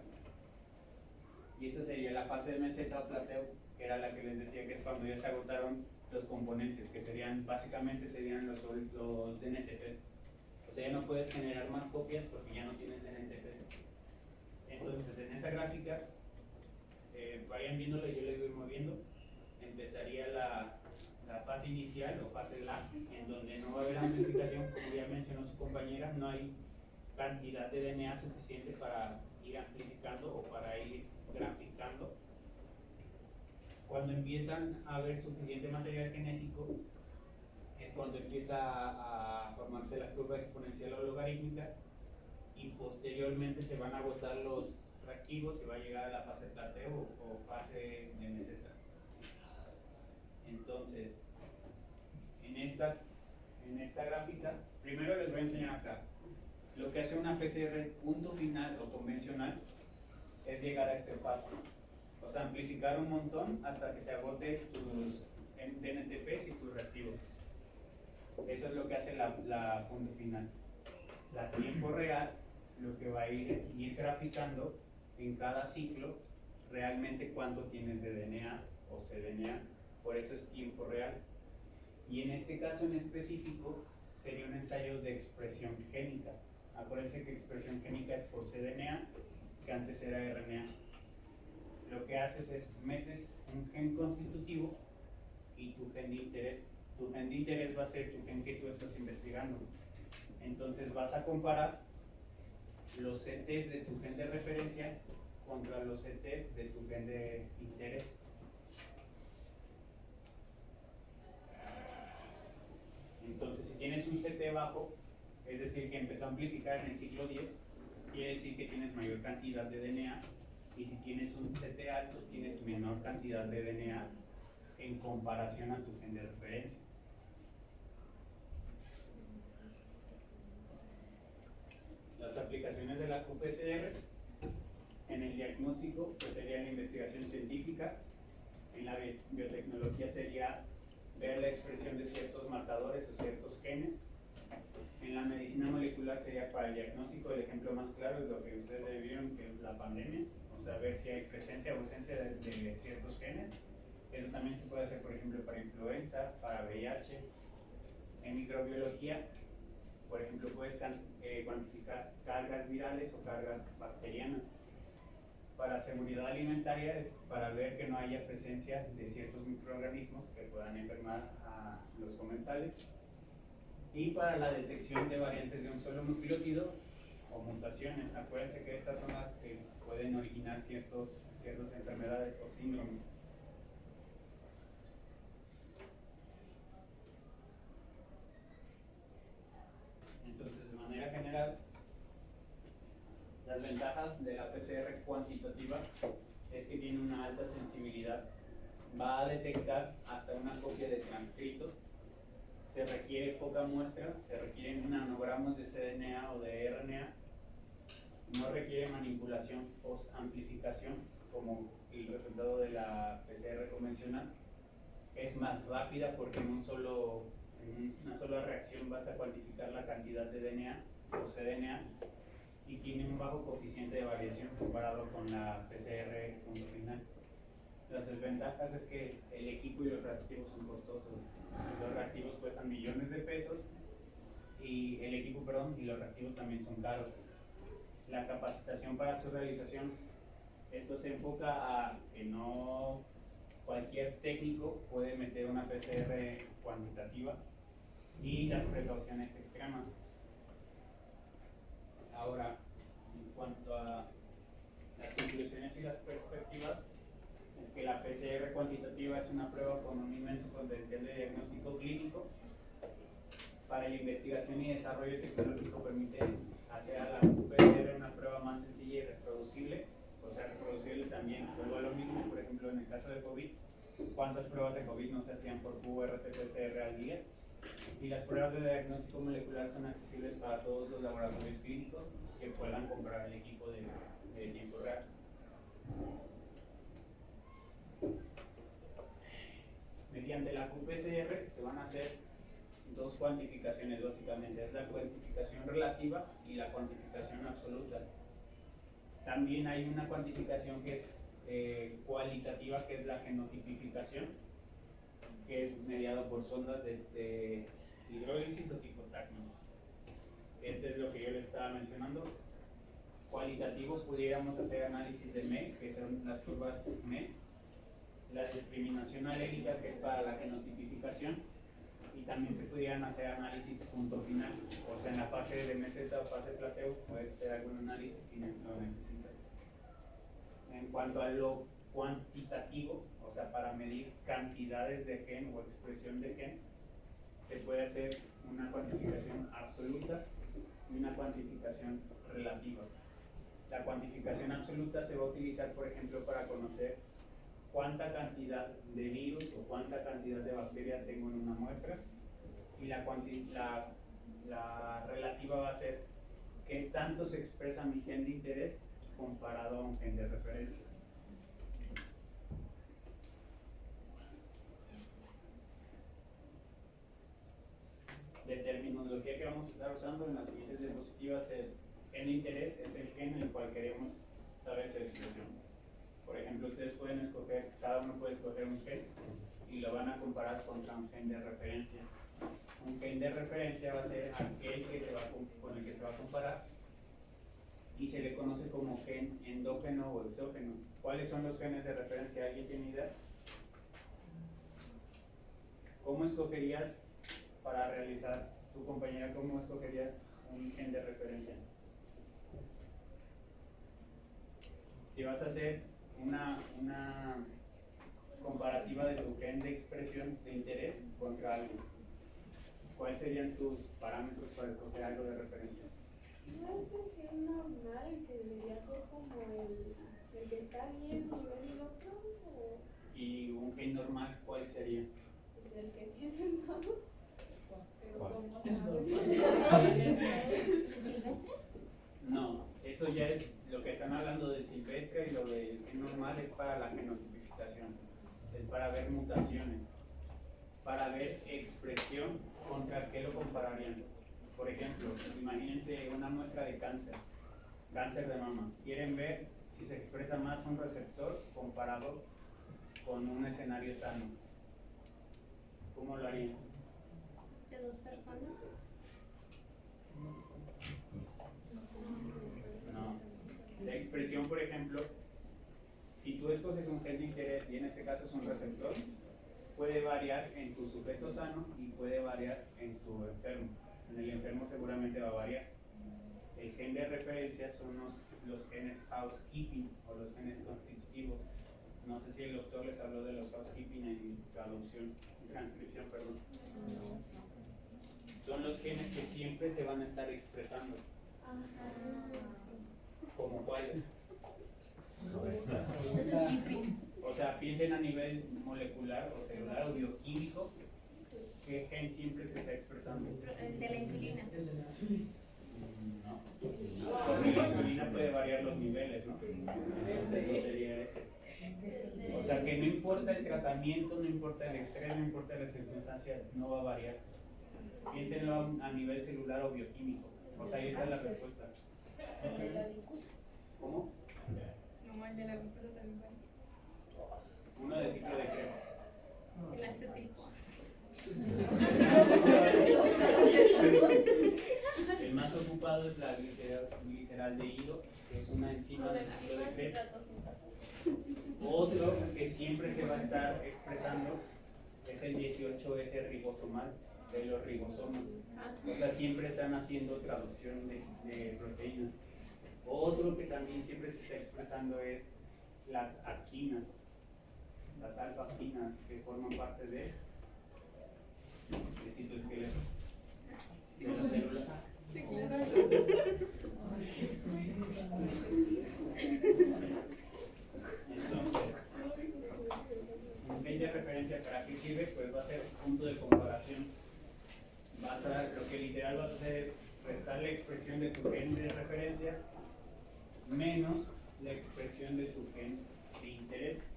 [SPEAKER 1] Y esa sería la fase de meseta o plateo, que era la que les decía que es cuando ya se agotaron los componentes, que básicamente serían los DNTPs. O sea, ya no puedes generar más copias porque ya no tienes DNTPs. Entonces, en esa gráfica, vayan viéndolo y yo le voy moviendo. Empezaría la fase inicial o fase lag, en donde no va a haber amplificación, como ya mencionó su compañera, no hay cantidad de DNA suficiente para ir amplificando o para ir graficando. Cuando empiezan a haber suficiente material genético, es cuando empieza a formarse la curva exponencial o logarítmica y posteriormente se van a agotar los reactivos y va a llegar a la fase plateo o fase de meseta. Entonces, en esta gráfica, primero les voy a enseñar acá. Lo que hace una PCR punto final o convencional es llegar a este paso. O sea, amplificar un montón hasta que se agote tus DNTPs y tus reactivos. Eso es lo que hace la punto final. La tiempo real lo que va a ir es ir graficando en cada ciclo realmente cuánto tienes de DNA o cDNA. Por eso es tiempo real. Y en este caso en específico sería un ensayo de expresión génica. Acuérdense que expresión génica es por cDNA, que antes era RNA. Lo que haces es metes un gen constitutivo y tu gen de interés. Tu gen de interés va a ser tu gen que tú estás investigando. Entonces vas a comparar los CTs de tu gen de referencia contra los CTs de tu gen de interés. Entonces, si tienes un CT bajo, es decir, que empezó a amplificar en el ciclo 10, quiere decir que tienes mayor cantidad de DNA, y si tienes un CT alto, tienes menor cantidad de DNA en comparación a tu gen de referencia. Las aplicaciones de la qPCR en el diagnóstico pues sería la investigación científica, en la biotecnología sería ver la expresión de ciertos marcadores o ciertos genes. En la medicina molecular sería para el diagnóstico, el ejemplo más claro es lo que ustedes vieron, que es la pandemia, o sea, ver si hay presencia o ausencia de ciertos genes. Eso también se puede hacer, por ejemplo, para influenza, para VIH. En microbiología, por ejemplo, puedes cuantificar cargas virales o cargas bacterianas. Para seguridad alimentaria es para ver que no haya presencia de ciertos microorganismos que puedan enfermar a los comensales. Y para la detección de variantes de un solo nucleótido o mutaciones. Acuérdense que estas son las que pueden originar ciertas enfermedades o síndromes. Entonces, de manera general, las ventajas de la PCR cuantitativa es que tiene una alta sensibilidad. Va a detectar hasta una copia de transcrito. Se requiere poca muestra, se requieren nanogramos de cDNA o de RNA. No requiere manipulación post-amplificación como el resultado de la PCR convencional. Es más rápida porque en una sola reacción vas a cuantificar la cantidad de DNA o cDNA y tiene un bajo coeficiente de variación comparado con la PCR punto final. Las desventajas es que el equipo y los reactivos son costosos. Los reactivos cuestan millones de pesos y y los reactivos también son caros. La capacitación para su realización, esto se enfoca a que no cualquier técnico puede meter una PCR cuantitativa y las precauciones extremas. Ahora, en cuanto a las conclusiones y las perspectivas, es que la PCR cuantitativa es una prueba con un inmenso potencial de diagnóstico clínico. Para la investigación y desarrollo tecnológico permite hacer a la PCR una prueba más sencilla y reproducible. O sea, reproducible también, vuelvo a lo mismo, por ejemplo, en el caso de COVID, ¿cuántas pruebas de COVID no se hacían por qRT-PCR al día? Y las pruebas de diagnóstico molecular son accesibles para todos los laboratorios clínicos que puedan comprar el equipo de tiempo real. Mediante la qPCR se van a hacer dos cuantificaciones básicamente, es la cuantificación relativa y la cuantificación absoluta. También hay una cuantificación que es cualitativa, que es la genotipificación, que es mediado por sondas de hidrólisis o tipo TACMI. Este es lo que yo les estaba mencionando. Cualitativo, pudiéramos hacer análisis de ME, que son las curvas ME, la discriminación alélica, que es para la genotipificación, y también se pudieran hacer análisis punto final, o sea, en la fase de meseta o fase plateo puedes hacer algún análisis si lo necesitas. En cuanto a lo cuantitativo, o sea, para medir cantidades de gen o expresión de gen, se puede hacer una cuantificación absoluta y una cuantificación relativa. La cuantificación absoluta se va a utilizar, por ejemplo, para conocer cuánta cantidad de virus o cuánta cantidad de bacteria tengo en una muestra, y la relativa va a ser qué tanto se expresa mi gen de interés comparado a un gen de referencia. De terminología que vamos a estar usando en las siguientes diapositivas es: gen de interés es el gen en el cual queremos saber su expresión. Por ejemplo, ustedes pueden escoger, cada uno puede escoger un gen y lo van a comparar contra un gen de referencia. Un gen de referencia va a ser aquel con el que se va a comparar y se le conoce como gen endógeno o exógeno. ¿Cuáles son los genes de referencia? ¿Alguien tiene idea? ¿Cómo escogerías para realizar, tu compañera, cómo escogerías un gen de referencia? Si vas a hacer una comparativa de tu gen de expresión de interés contra algo, ¿cuáles serían tus parámetros para escoger algo de referencia?
[SPEAKER 4] ¿No es el gen normal el que debería ser como el que está bien y ver el otro? ¿O
[SPEAKER 1] Y un gen normal, ¿cuál sería?
[SPEAKER 4] pues el que tienen todos? Pero como
[SPEAKER 2] ¿Silvestre?
[SPEAKER 1] No, eso ya es lo que están hablando del silvestre, y lo del gen normal es para la genotipificación, es para ver mutaciones, para ver expresión. ¿Contra qué lo compararían? Por ejemplo, imagínense una muestra de cáncer de mama. Quieren ver si se expresa más un receptor comparado con un escenario sano. ¿Cómo lo harían?
[SPEAKER 2] ¿De dos personas?
[SPEAKER 1] No. La expresión, por ejemplo, si tú escoges un gen de interés y en este caso es un receptor, puede variar en tu sujeto sano y puede variar en tu enfermo. En el enfermo seguramente va a variar. El gen de referencia son los genes housekeeping o los genes constitutivos. No sé si el doctor les habló de los housekeeping en transcripción, perdón. Son los genes que siempre se van a estar expresando. ¿Como cuáles? O sea, piensen a nivel molecular o celular o bioquímico, ¿qué gen siempre se está expresando?
[SPEAKER 2] El de la insulina.
[SPEAKER 1] No. Porque la insulina puede variar los niveles, ¿no? Entonces no sería ese. O sea que no importa el tratamiento, no importa el estrés, no importa la circunstancia, no va a variar. Piénsenlo a nivel celular o bioquímico. O sea, ahí está la respuesta.
[SPEAKER 2] El de la glucosa.
[SPEAKER 1] ¿Cómo?
[SPEAKER 2] No, el de la glucosa también vale.
[SPEAKER 1] Uno de ciclo de Krebs.
[SPEAKER 2] El acetilco.
[SPEAKER 1] El más ocupado es la gliceraldehído, que es una enzima del ciclo de Krebs. Otro que siempre se va a estar expresando es el 18S ribosomal de los ribosomas. O sea, siempre están haciendo traducción de proteínas. Otro que también siempre se está expresando es las actinas, las alfa-actinas, que forman parte del citoesqueleto de la célula. Entonces, un gen de referencia, ¿para qué sirve? Pues va a ser punto de comparación. Lo que literal vas a hacer es restar la expresión de tu gen de referencia menos la expresión de tu gen de interés.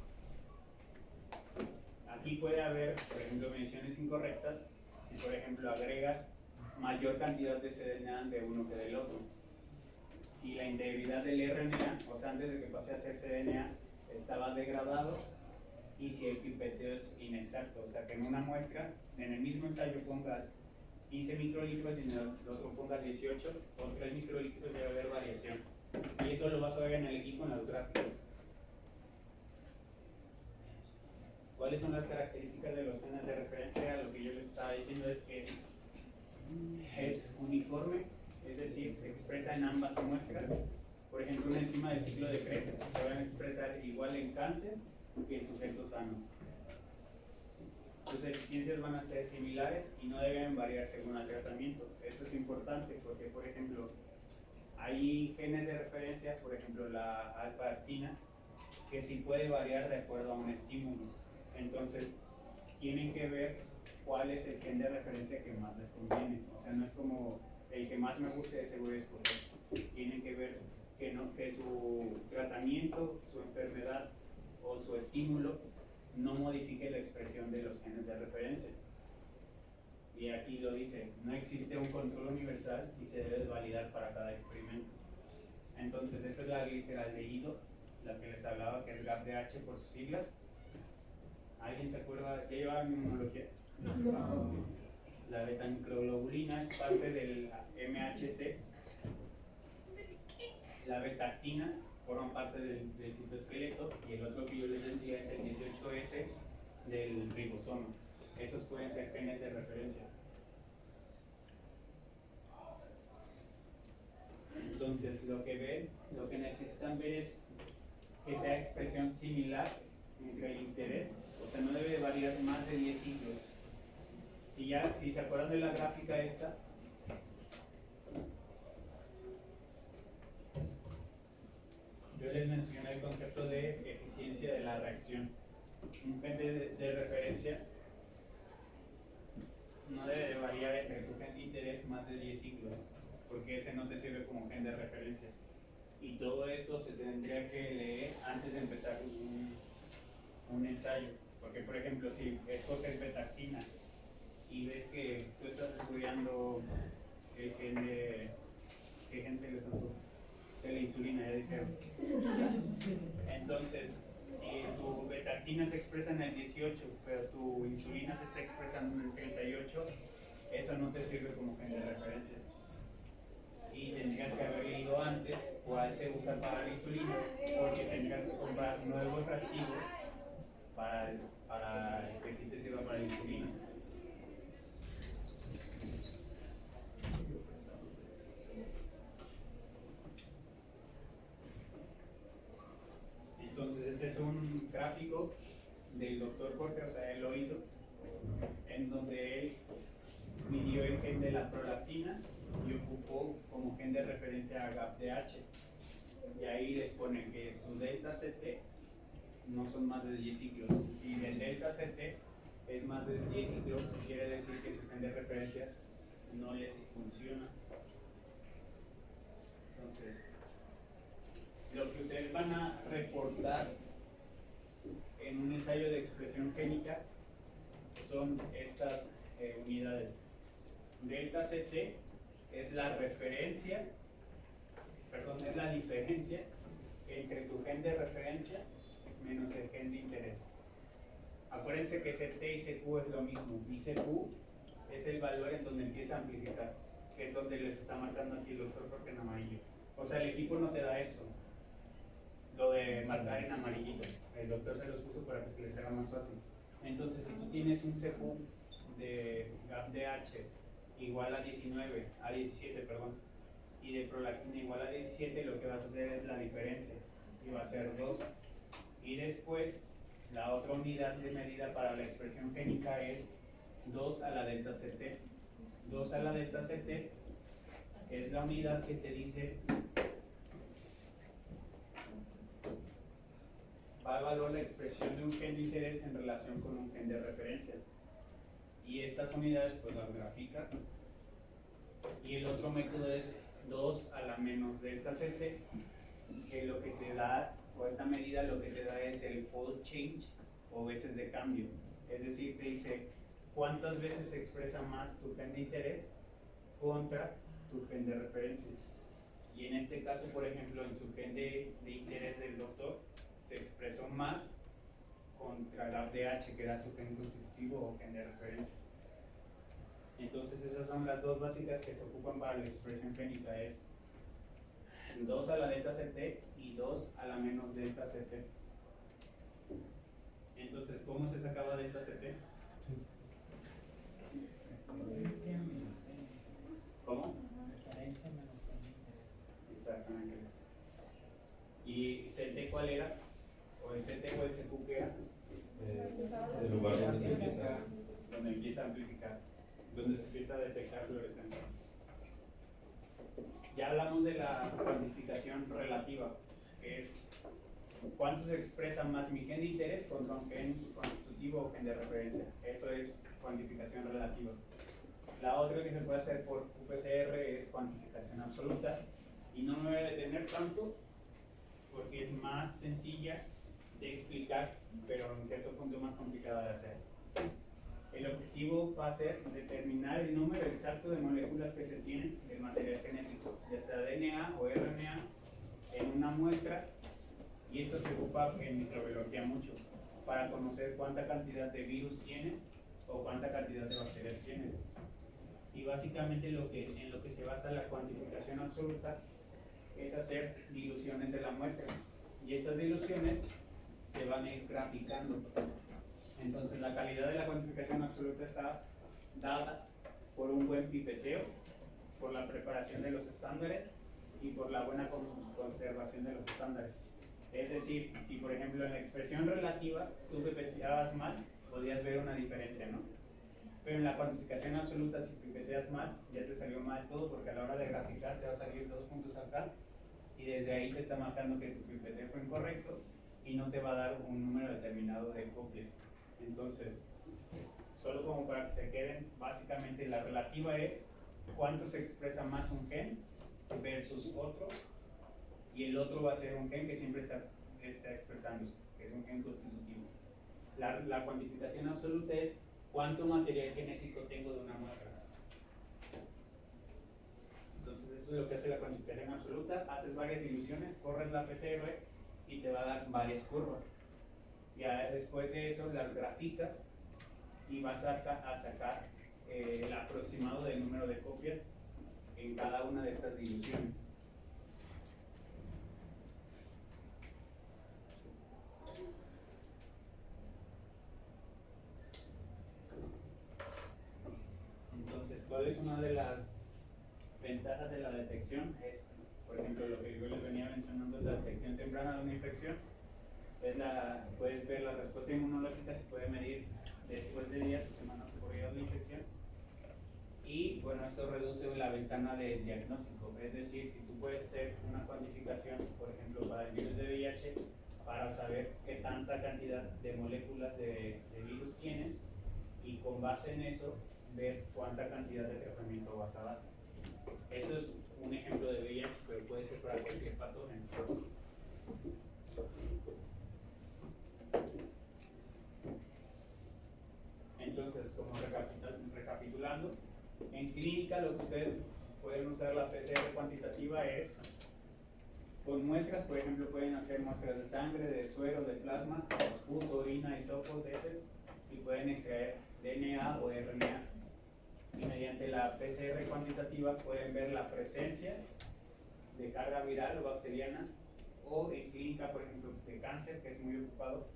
[SPEAKER 1] Aquí puede haber, por ejemplo, menciones incorrectas si, por ejemplo, agregas mayor cantidad de cDNA de uno que del otro. Si la integridad del RNA, o sea, antes de que pase a ser cDNA, estaba degradado, y si el pipeteo es inexacto, o sea, que en una muestra, en el mismo ensayo pongas 15 microlitros y en el otro pongas 18, por 3 microlitros debe haber variación. Y eso lo vas a ver en el equipo en las gráficas. ¿Cuáles son las características de los genes de referencia? Lo que yo les estaba diciendo es que es uniforme, es decir, se expresa en ambas muestras. Por ejemplo, una enzima del ciclo de Krebs se van a expresar igual en cáncer que en sujetos sanos. sus eficiencias van a ser similares y no deben variar según el tratamiento. Eso es importante porque, por ejemplo, hay genes de referencia, por ejemplo la alfa-actina, que sí puede variar de acuerdo a un estímulo. Entonces, tienen que ver cuál es el gen de referencia que más les conviene. O sea, no es como el que más me guste de seguro es correcto. Tienen que ver que, no, que su tratamiento, su enfermedad o su estímulo no modifique la expresión de los genes de referencia. Y aquí lo dice, no existe un control universal y se debe validar para cada experimento. Entonces, esta es la gliceraldehído, la que les hablaba, que es GAPDH por sus siglas. ¿Alguien se acuerda? ¿Ya llevaban inmunología?
[SPEAKER 2] No.
[SPEAKER 1] La beta-microglobulina es parte del MHC. La beta-actina forma parte del citoesqueleto y el otro que yo les decía es el 18S del ribosoma. Esos pueden ser genes de referencia. Entonces, lo que necesitan ver es que sea expresión similar entre el interés, o sea, no debe variar más de 10 ciclos. Si se acuerdan de la gráfica esta, yo les mencioné el concepto de eficiencia de la reacción. Un gen de referencia no debe de variar entre tu gen de interés más de 10 ciclos, porque ese no te sirve como gen de referencia. Y todo esto se tendría que leer antes de empezar un ensayo. Porque, por ejemplo, si escoges beta-actina y ves que tú estás estudiando el gen de... ¿Qué gen se les antoja? De la insulina, ya dijeron. Entonces, si tu beta-actina se expresa en el 18, pero tu insulina se está expresando en el 38, eso no te sirve como gen de referencia. Y tendrías que haber leído antes cuál se usa para la insulina, porque tendrías que comprar nuevos reactivos para que sí te sirva para la insulina. Entonces, este es un gráfico del doctor Jorge, o sea, él lo hizo, en donde él midió el gen de la prolactina y ocupó como gen de referencia a GAPDH. Y ahí les ponen que su delta CT no son más de 10 ciclos. Si el delta CT es más de 10 ciclos, quiere decir que su gen de referencia no les funciona. Entonces, lo que ustedes van a reportar en un ensayo de expresión génica son estas unidades. Delta CT es la referencia, perdón, es la diferencia entre tu gen de referencia menos el gen de interés. Acuérdense que CT y CQ es lo mismo, y CQ es el valor en donde empieza a amplificar, que es donde les está marcando aquí el doctor Jorge en amarillo. O sea, el equipo no te da esto, lo de marcar en amarillito. El doctor se los puso para que se les haga más fácil. Entonces, si tú tienes un CQ de GAPDH igual a 19, a 17, perdón, y de prolactina igual a 17, lo que vas a hacer es la diferencia, y va a ser 2. Y después, la otra unidad de medida para la expresión génica es 2 a la delta CT. 2 a la delta CT es la unidad que te dice, va a evaluar la expresión de un gen de interés en relación con un gen de referencia. Y estas unidades pues las graficas. Y el otro método es 2 a la menos delta CT, que lo que te da, o esta medida lo que te da es el fold change o veces de cambio. Es decir, te dice cuántas veces se expresa más tu gen de interés contra tu gen de referencia. Y en este caso, por ejemplo, en su gen de interés del doctor, se expresó más contra el ADH, que era su gen constitutivo o gen de referencia. Entonces esas son las dos básicas que se ocupan para la expresión génica, es 2 a la delta CT y 2 a la menos delta CT. Entonces, ¿cómo se sacaba delta CT?
[SPEAKER 5] Referencia menos el interés.
[SPEAKER 1] ¿Cómo?
[SPEAKER 5] Referencia menos el interés.
[SPEAKER 1] Exactamente. ¿Y CT cuál era? o el CT o el CQ que era,
[SPEAKER 3] El lugar donde se
[SPEAKER 1] donde
[SPEAKER 3] empieza.
[SPEAKER 1] empieza a amplificar, donde se empieza a detectar fluorescencia. Ya hablamos de la cuantificación relativa, que es cuánto se expresa más mi gen de interés contra un gen constitutivo o gen de referencia. Eso es cuantificación relativa. La otra que se puede hacer por UPCR es cuantificación absoluta, y no me voy a detener tanto porque es más sencilla de explicar, pero en cierto punto más complicada de hacer. El objetivo va a ser determinar el número exacto de moléculas que se tienen del material genético, ya sea DNA o RNA, en una muestra, y esto se ocupa en microbiología mucho, para conocer cuánta cantidad de virus tienes o cuánta cantidad de bacterias tienes. Y básicamente en lo que se basa la cuantificación absoluta es hacer diluciones de la muestra, y estas diluciones se van a ir graficando. Entonces la calidad de la cuantificación absoluta está dada por un buen pipeteo, por la preparación de los estándares y por la buena conservación de los estándares. Es decir, si por ejemplo en la expresión relativa tú pipeteabas mal, podías ver una diferencia, ¿no? Pero en la cuantificación absoluta, si pipeteas mal, ya te salió mal todo, porque a la hora de graficar te va a salir 2 puntos acá, y desde ahí te está marcando que tu pipeteo fue incorrecto y no te va a dar un número determinado de copias. Entonces, solo como para que se queden, básicamente la relativa es cuánto se expresa más un gen versus otro, y el otro va a ser un gen que siempre está expresándose, que es un gen constitutivo. La cuantificación absoluta es cuánto material genético tengo de una muestra. Entonces eso es lo que hace la cuantificación absoluta. Haces varias diluciones, corres la PCR y te va a dar varias curvas. Ya después de eso las graficas y vas a sacar el aproximado del número de copias en cada una de estas diluciones. Entonces, ¿cuál es una de las ventajas de la detección? Es, por ejemplo, lo que yo les venía mencionando, es la detección temprana de una infección. Puedes ver la respuesta inmunológica, se puede medir después de días o semanas ocurridas la infección. Y bueno, eso reduce la ventana de diagnóstico. Es decir, si tú puedes hacer una cuantificación, por ejemplo, para el virus de VIH, para saber qué tanta cantidad de moléculas de virus tienes, y con base en eso, ver cuánta cantidad de tratamiento vas a dar. Eso es un ejemplo de VIH, pero puede ser para cualquier patógeno. Entonces, como recapitulando, en clínica lo que ustedes pueden usar la PCR cuantitativa es con muestras. Por ejemplo, pueden hacer muestras de sangre, de suero, de plasma, esputo, orina, hisopos, heces, y pueden extraer DNA o RNA. Y mediante la PCR cuantitativa pueden ver la presencia de carga viral o bacteriana, o en clínica, por ejemplo, de cáncer, que es muy ocupado,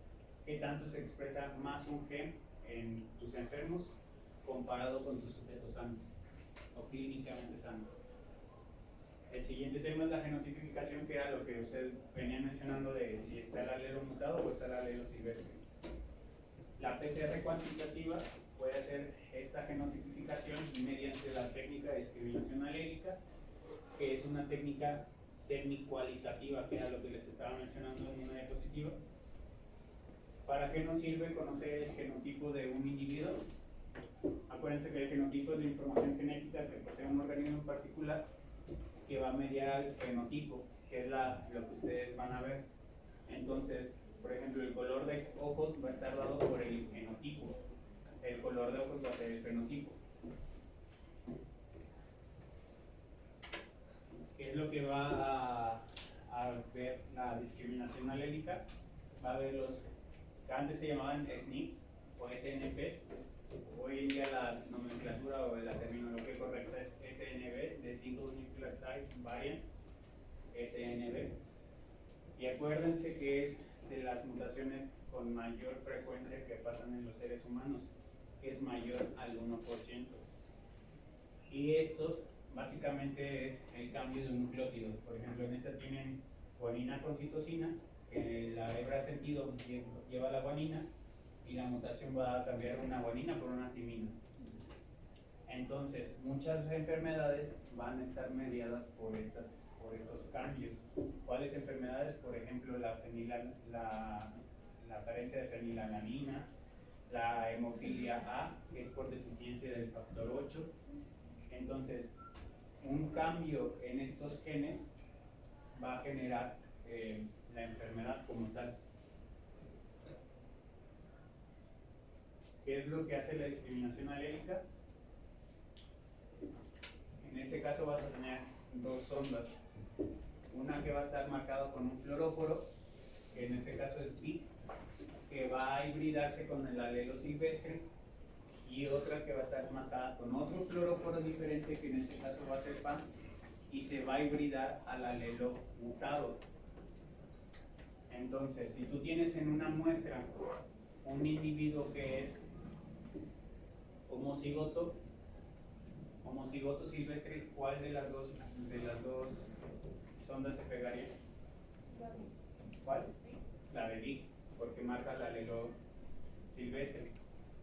[SPEAKER 1] qué tanto se expresa más un gen en tus enfermos comparado con tus sujetos sanos o clínicamente sanos. El siguiente tema es la genotipificación, que era lo que ustedes venían mencionando de si está el alelo mutado o está el alelo silvestre. La PCR cuantitativa puede hacer esta genotipificación mediante la técnica de discriminación alélica, que es una técnica semi-cualitativa, que era lo que les estaba mencionando en una diapositiva. ¿Para qué nos sirve conocer el genotipo de un individuo? Acuérdense que el genotipo es la información genética que posee un organismo en particular que va a mediar al fenotipo, que es lo que ustedes van a ver. Entonces, por ejemplo, el color de ojos va a estar dado por el genotipo. El color de ojos va a ser el fenotipo. ¿Qué es lo que va a ver la discriminación alélica? Va a ver los que antes se llamaban SNPs o SNPs. Hoy en día la nomenclatura o la terminología correcta es SNV, de Single Nucleotide Variant, SNV. Y acuérdense que es de las mutaciones con mayor frecuencia que pasan en los seres humanos, que es mayor al 1%. Y estos básicamente es el cambio de un nucleótido. Por ejemplo, en esta tienen guanina con citosina, que la hebra de sentido lleva la guanina y la mutación va a cambiar una guanina por una timina. Entonces, muchas enfermedades van a estar mediadas por estos cambios. ¿Cuáles enfermedades? Por ejemplo, la carencia de fenilalanina, la hemofilia A, que es por deficiencia del factor 8. Entonces, un cambio en estos genes va a generar la enfermedad como tal. ¿Qué es lo que hace la discriminación alélica? En este caso vas a tener dos sondas. Una que va a estar marcada con un fluoróforo, que en este caso es B, que va a hibridarse con el alelo silvestre, y otra que va a estar marcada con otro fluoróforo diferente, que en este caso va a ser PAN, y se va a hibridar al alelo mutado. Entonces, si tú tienes en una muestra un individuo que es homocigoto silvestre, ¿cuál de las dos sondas se pegaría? ¿Cuál? La de Big, porque marca el alelo silvestre.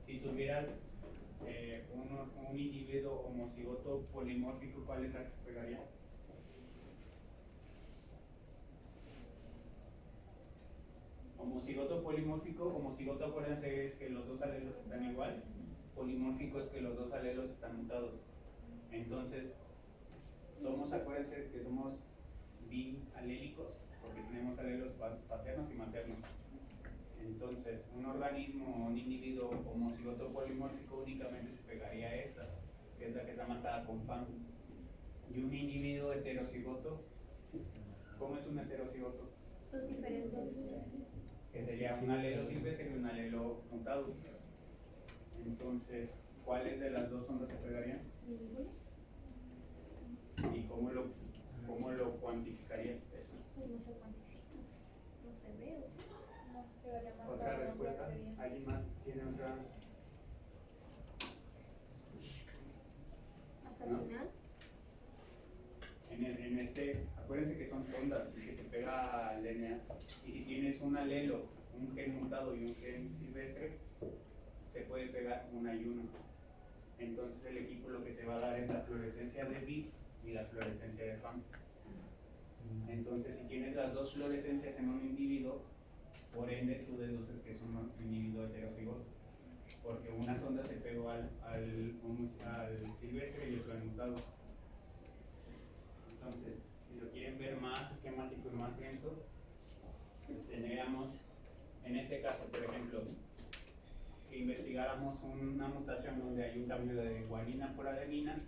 [SPEAKER 1] Si tuvieras un individuo homocigoto polimórfico, ¿cuál es la que se pegaría? Homocigoto polimórfico, homocigoto, acuérdense, es que los dos alelos están igual, polimórfico es que los dos alelos están mutados. Entonces, acuérdense que somos bialélicos, porque tenemos alelos paternos y maternos. Entonces, un organismo o un individuo homocigoto polimórfico únicamente se pegaría a esta, que es la que está marcada con PAN. Y un individuo heterocigoto, ¿cómo es un heterocigoto?
[SPEAKER 2] Dos diferentes.
[SPEAKER 1] Que sería un alelo silvestre y un alelo mutado. Entonces, ¿cuáles de las dos ondas se pegarían? ¿Y cómo lo cuantificarías eso?
[SPEAKER 2] Pues no se cuantifica, no se ve, o sea,
[SPEAKER 4] No, quedaría marcado
[SPEAKER 1] Otra
[SPEAKER 4] con
[SPEAKER 1] respuesta.
[SPEAKER 4] cuál sería.
[SPEAKER 1] ¿Alguien más tiene otra?
[SPEAKER 2] hasta el
[SPEAKER 1] ¿No?
[SPEAKER 2] final.
[SPEAKER 1] En este, acuérdense que son sondas y que se pega al DNA. Y si tienes un alelo, un gen mutado y un gen silvestre, se puede pegar una y uno. Entonces el equipo lo que te va a dar es la fluorescencia de BIF y la fluorescencia de FAM. Entonces, si tienes las dos fluorescencias en un individuo, por ende tú deduces que es un individuo heterocigoto, porque una sonda se pegó al silvestre y otro al mutado. Entonces, si lo quieren ver más esquemático y más lento, pues tendríamos, en este caso, por ejemplo, que investigáramos una mutación donde hay un cambio de guanina por adenina,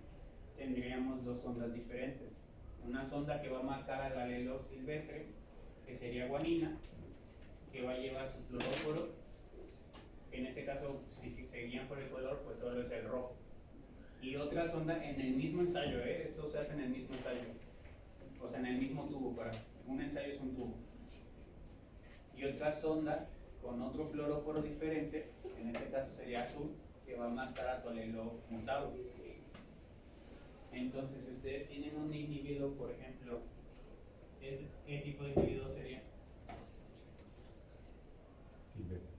[SPEAKER 1] tendríamos dos sondas diferentes. Una sonda que va a marcar al alelo silvestre, que sería guanina, que va a llevar su fluoróforo, que en este caso, si se guían por el color, pues solo es el rojo. Y otra sonda en el mismo ensayo, esto se hace en el mismo ensayo, o sea, en el mismo tubo, un ensayo es un tubo. Y otra sonda con otro fluoróforo diferente, en este caso sería azul, que va a marcar a tu alelo mutado. Entonces, si ustedes tienen un individuo, por ejemplo, ¿qué tipo de individuo sería?
[SPEAKER 3] Silvestre.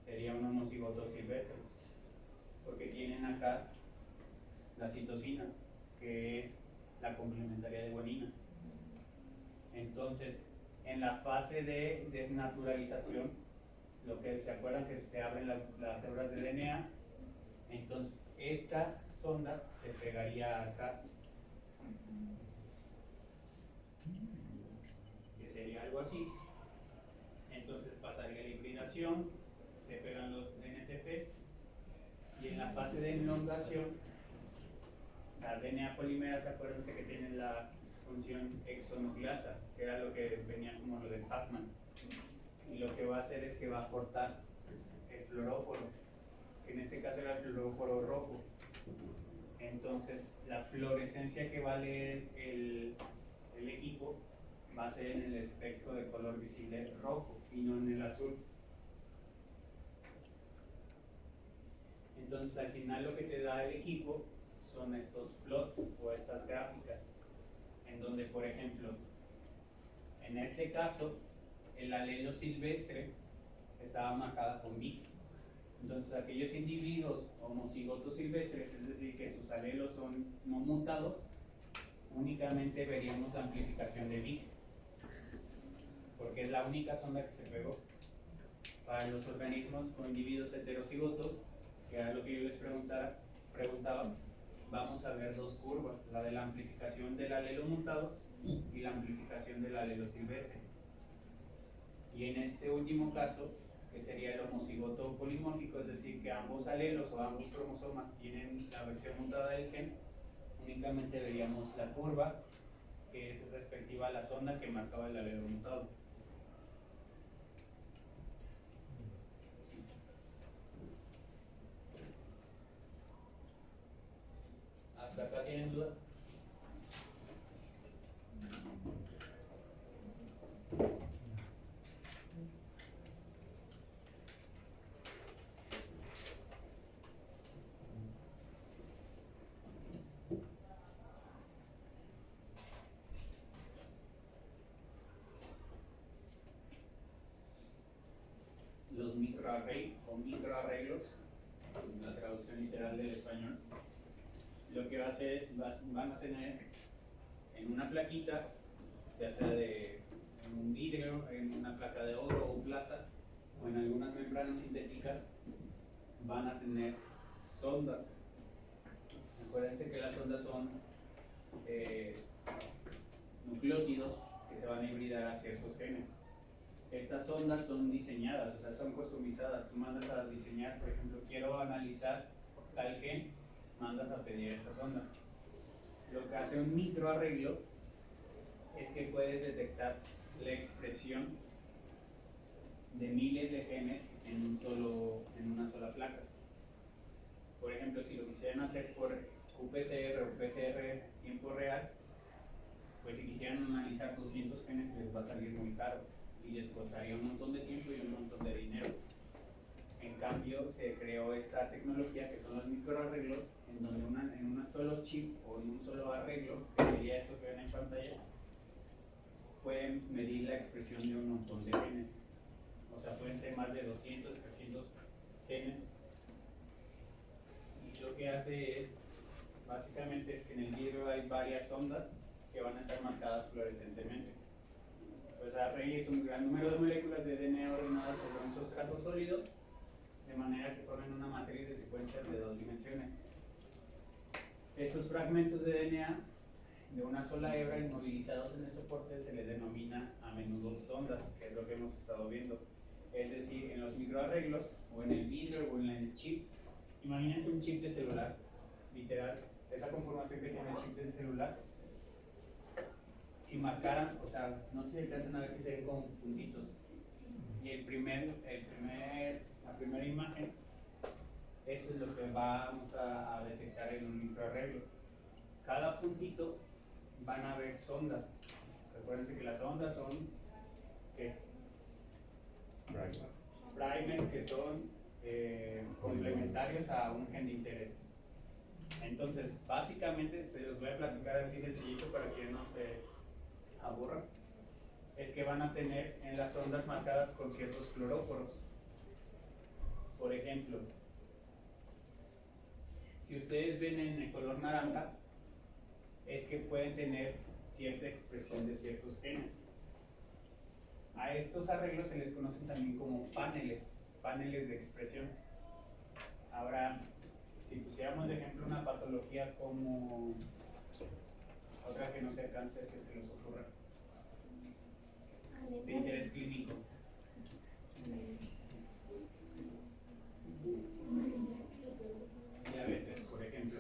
[SPEAKER 1] Sería un homocigoto silvestre, porque tienen acá la citosina, que es la complementaria de guanina. Entonces, en la fase de desnaturalización, lo que se acuerdan que se abren las hebras de DNA, entonces esta sonda se pegaría acá, que sería algo así. Entonces pasaría la hibridación, se pegan los NTPs, y en la fase de elongación, la DNA polimerasa, acuérdense que tiene la función exonucleasa, que era lo que venía como lo de Pacman, y lo que va a hacer es que va a cortar el fluoróforo, que en este caso era el fluoróforo rojo. Entonces la fluorescencia que va a leer el equipo va a ser en el espectro de color visible rojo y no en el azul. Entonces al final lo que te da el equipo son estos plots o estas gráficas, en donde, por ejemplo, en este caso el alelo silvestre estaba marcada con VIC. Entonces, aquellos individuos homocigotos silvestres, es decir, que sus alelos son no mutados, únicamente veríamos la amplificación de VIC, porque es la única sonda que se pegó. Para los organismos con individuos heterocigotos, que era lo que yo les preguntaba, vamos a ver dos curvas, la de la amplificación del alelo mutado y la amplificación del alelo silvestre. Y en este último caso, que sería el homocigoto polimórfico, es decir, que ambos alelos o ambos cromosomas tienen la versión mutada del gen, únicamente veríamos la curva que es respectiva a la sonda que marcaba el alelo mutado. ¿Hasta acá tienen duda? Los microarreglos, la traducción literal del español, lo que va a hacer es, van a tener en una plaquita, ya sea en un vidrio, en una placa de oro o plata, o en algunas membranas sintéticas, van a tener sondas. Acuérdense que las sondas son nucleótidos que se van a hibridar a ciertos genes. Estas sondas son diseñadas, o sea, son customizadas. Tú mandas a diseñar, por ejemplo, quiero analizar tal gen, mandas a pedir esa sonda. Lo que hace un microarreglo es que puedes detectar la expresión de miles de genes en una sola placa. Por ejemplo, si lo quisieran hacer por qPCR o PCR tiempo real, pues si quisieran analizar 200 genes les va a salir muy caro y les costaría un montón de tiempo y un montón de dinero. En cambio, se creó esta tecnología que son los microarreglos, en donde en un solo chip o en un solo arreglo, que sería esto que ven en pantalla, pueden medir la expresión de un montón de genes. O sea, pueden ser más de 200, 300 genes. Y lo que hace es, básicamente, es que en el vidrio hay varias ondas que van a estar marcadas fluorescentemente. Pues Array es un gran número de moléculas de DNA ordenadas sobre un sustrato sólido, de manera que formen una matriz de secuencias de 2 dimensiones. Estos fragmentos de DNA de una sola hebra inmovilizados en el soporte se les denomina a menudo sondas, que es lo que hemos estado viendo. Es decir, en los microarreglos, o en el vidrio, o en el chip. Imagínense un chip de celular, literal, esa conformación que tiene el chip de celular. Si marcaran, o sea, no sé si alcanzan a ver que se ven con puntitos. Y la primera imagen, eso es lo que vamos a detectar en un microarreglo. Cada puntito van a haber sondas. Recuérdense que las ondas son ¿qué? Primers, que son complementarios a un gen de interés. Entonces, básicamente, se los voy a platicar así sencillito para que no se aburran. Es que van a tener en las ondas marcadas con ciertos fluoróforos. Por ejemplo, si ustedes ven en el color naranja, es que pueden tener cierta expresión de ciertos genes. A estos arreglos se les conocen también como paneles de expresión. Ahora, si pusiéramos de ejemplo una patología como otra que no sea cáncer, que se les ocurra, de interés clínico. Diabetes, por ejemplo.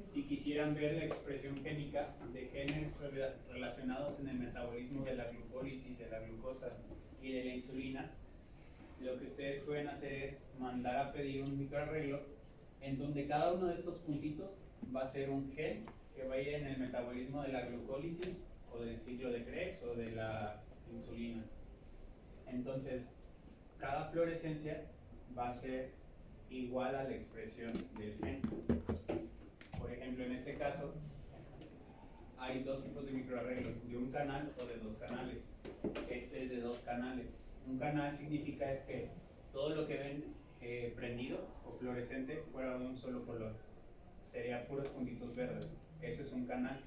[SPEAKER 1] Si quisieran ver la expresión génica de genes relacionados en el metabolismo de la glucólisis, de la glucosa y de la insulina, lo que ustedes pueden hacer es mandar a pedir un microarreglo en donde cada uno de estos puntitos va a ser un gen que va a ir en el metabolismo de la glucólisis o del ciclo de Krebs o de la insulina. Entonces, cada fluorescencia va a ser igual a la expresión del gen. Por ejemplo, en este caso, hay dos tipos de microarreglos, de un canal o de 2 canales. Este es de 2 canales. Un canal significa es que todo lo que ven prendido o fluorescente fuera de un solo color. Sería puros puntitos verdes. Eso es un canal.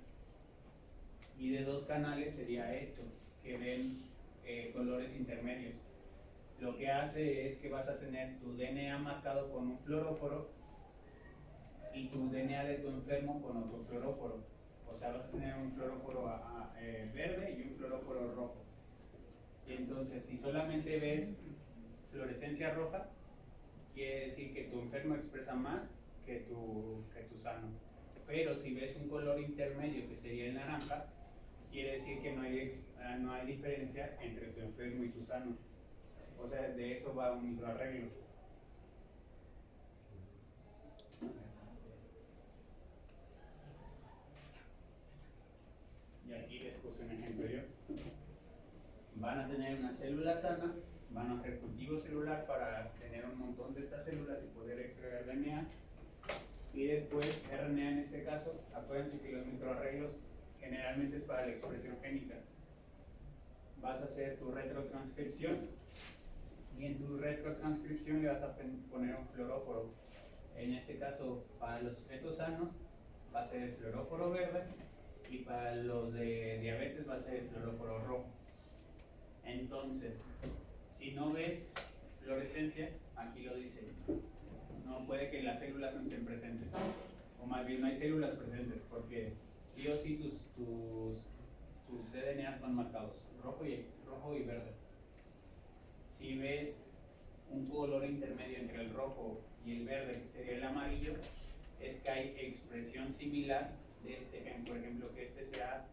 [SPEAKER 1] Y de 2 canales sería esto, que ven colores intermedios. Lo que hace es que vas a tener tu DNA marcado con un fluoróforo y tu DNA de tu enfermo con otro fluoróforo. O sea, vas a tener un fluoróforo verde y un fluoróforo rojo. Y entonces, si solamente ves fluorescencia roja, quiere decir que tu enfermo expresa más que tu sano. Pero si ves un color intermedio, que sería el naranja, quiere decir que no hay diferencia entre tu enfermo y tu sano. O sea, de eso va un microarreglo. Y aquí les puse un ejemplo yo. Van a tener una célula sana, van a hacer cultivo celular para tener un montón de estas células y poder extraer DNA. Y después RNA en este caso, acuérdense que los microarreglos generalmente es para la expresión génica. Vas a hacer tu retrotranscripción y en tu retrotranscripción le vas a poner un fluoróforo. En este caso, para los sujetos sanos va a ser el fluoróforo verde y para los de diabetes va a ser el fluoróforo rojo. Entonces, si no ves fluorescencia, aquí lo dice, no puede que las células no estén presentes, o más bien no hay células presentes, porque sí o sí tus CDNAs van marcados, rojo y verde. Si ves un color intermedio entre el rojo y el verde, que sería el amarillo, es que hay expresión similar de este gen, por ejemplo, que este sea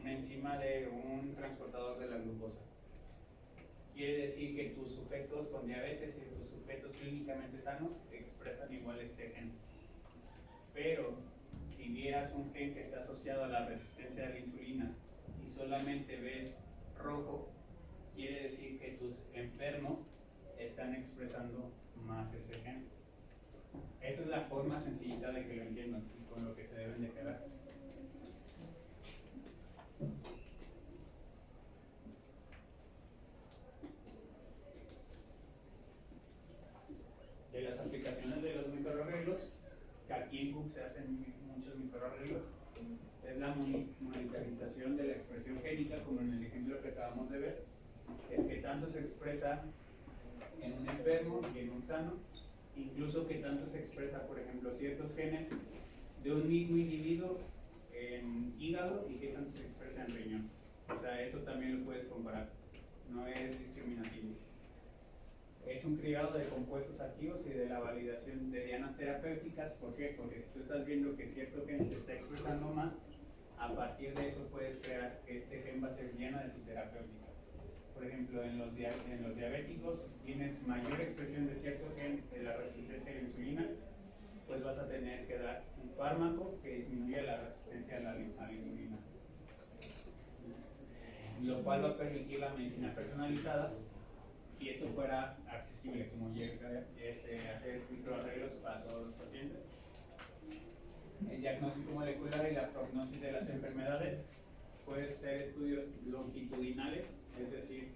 [SPEAKER 1] una enzima de un transportador de la glucosa. Quiere decir que tus sujetos con diabetes y tus sujetos clínicamente sanos expresan igual este gen. Pero si vieras un gen que está asociado a la resistencia a la insulina y solamente ves rojo, quiere decir que tus enfermos están expresando más ese gen. Esa es la forma sencillita de que lo entiendan y con lo que se deben de quedar. De las aplicaciones de los microarreglos, que aquí en Cook se hacen muchos microarreglos, es la monitorización de la expresión génica, como en el ejemplo que acabamos de ver, es que tanto se expresa en un enfermo y en un sano, incluso que tanto se expresa, por ejemplo, ciertos genes de un mismo individuo en hígado y que tanto se expresa en riñón. O sea, eso también lo puedes comparar, no es discriminativo. Es un cribado de compuestos activos y de la validación de dianas terapéuticas. ¿Por qué? Porque si tú estás viendo que cierto gen se está expresando más, a partir de eso puedes crear que este gen va a ser diana de tu terapéutica. Por ejemplo, en los diabéticos, si tienes mayor expresión de cierto gen de la resistencia a la insulina, pues vas a tener que dar un fármaco que disminuya la resistencia a la insulina. Lo cual va a permitir la medicina personalizada si esto fuera accesible, como hacer microarreglos para todos los pacientes. El diagnóstico molecular y la prognosis de las enfermedades, puedes hacer estudios longitudinales, es decir,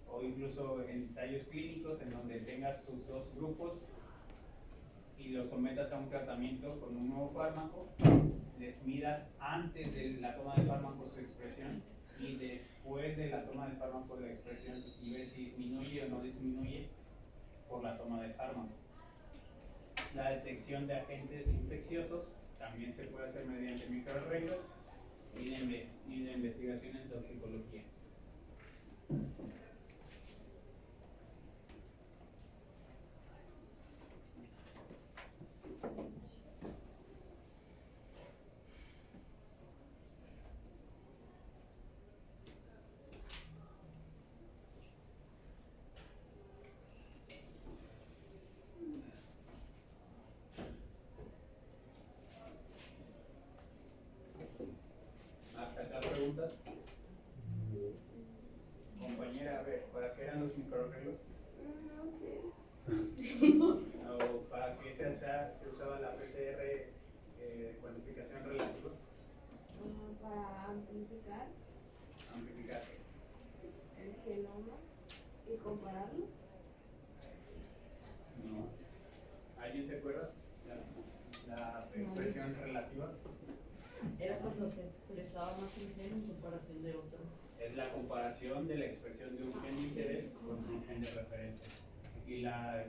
[SPEAKER 1] o incluso ensayos clínicos en donde tengas tus 2 grupos y los sometas a un tratamiento con un nuevo fármaco, les midas antes de la toma del fármaco su expresión y después de la toma del fármaco la expresión y ves si disminuye o no disminuye por la toma del fármaco. La detección de agentes infecciosos también se puede hacer mediante microarreglos y de investigación en toxicología. ¿Hasta acá preguntas? Compañera, a ver, ¿para qué eran los microarreglos?
[SPEAKER 4] No sé.
[SPEAKER 1] ¿O para qué se usaba la PCR de cuantificación relativa?
[SPEAKER 4] Para amplificar
[SPEAKER 1] Amplificar.
[SPEAKER 4] el genoma y compararlo.
[SPEAKER 1] No. ¿Alguien se acuerda? La expresión relativa
[SPEAKER 6] Era cuando se expresaba más un gen en comparación de otro.
[SPEAKER 1] es la comparación de la expresión de un gen de interés con un gen de referencia. Y la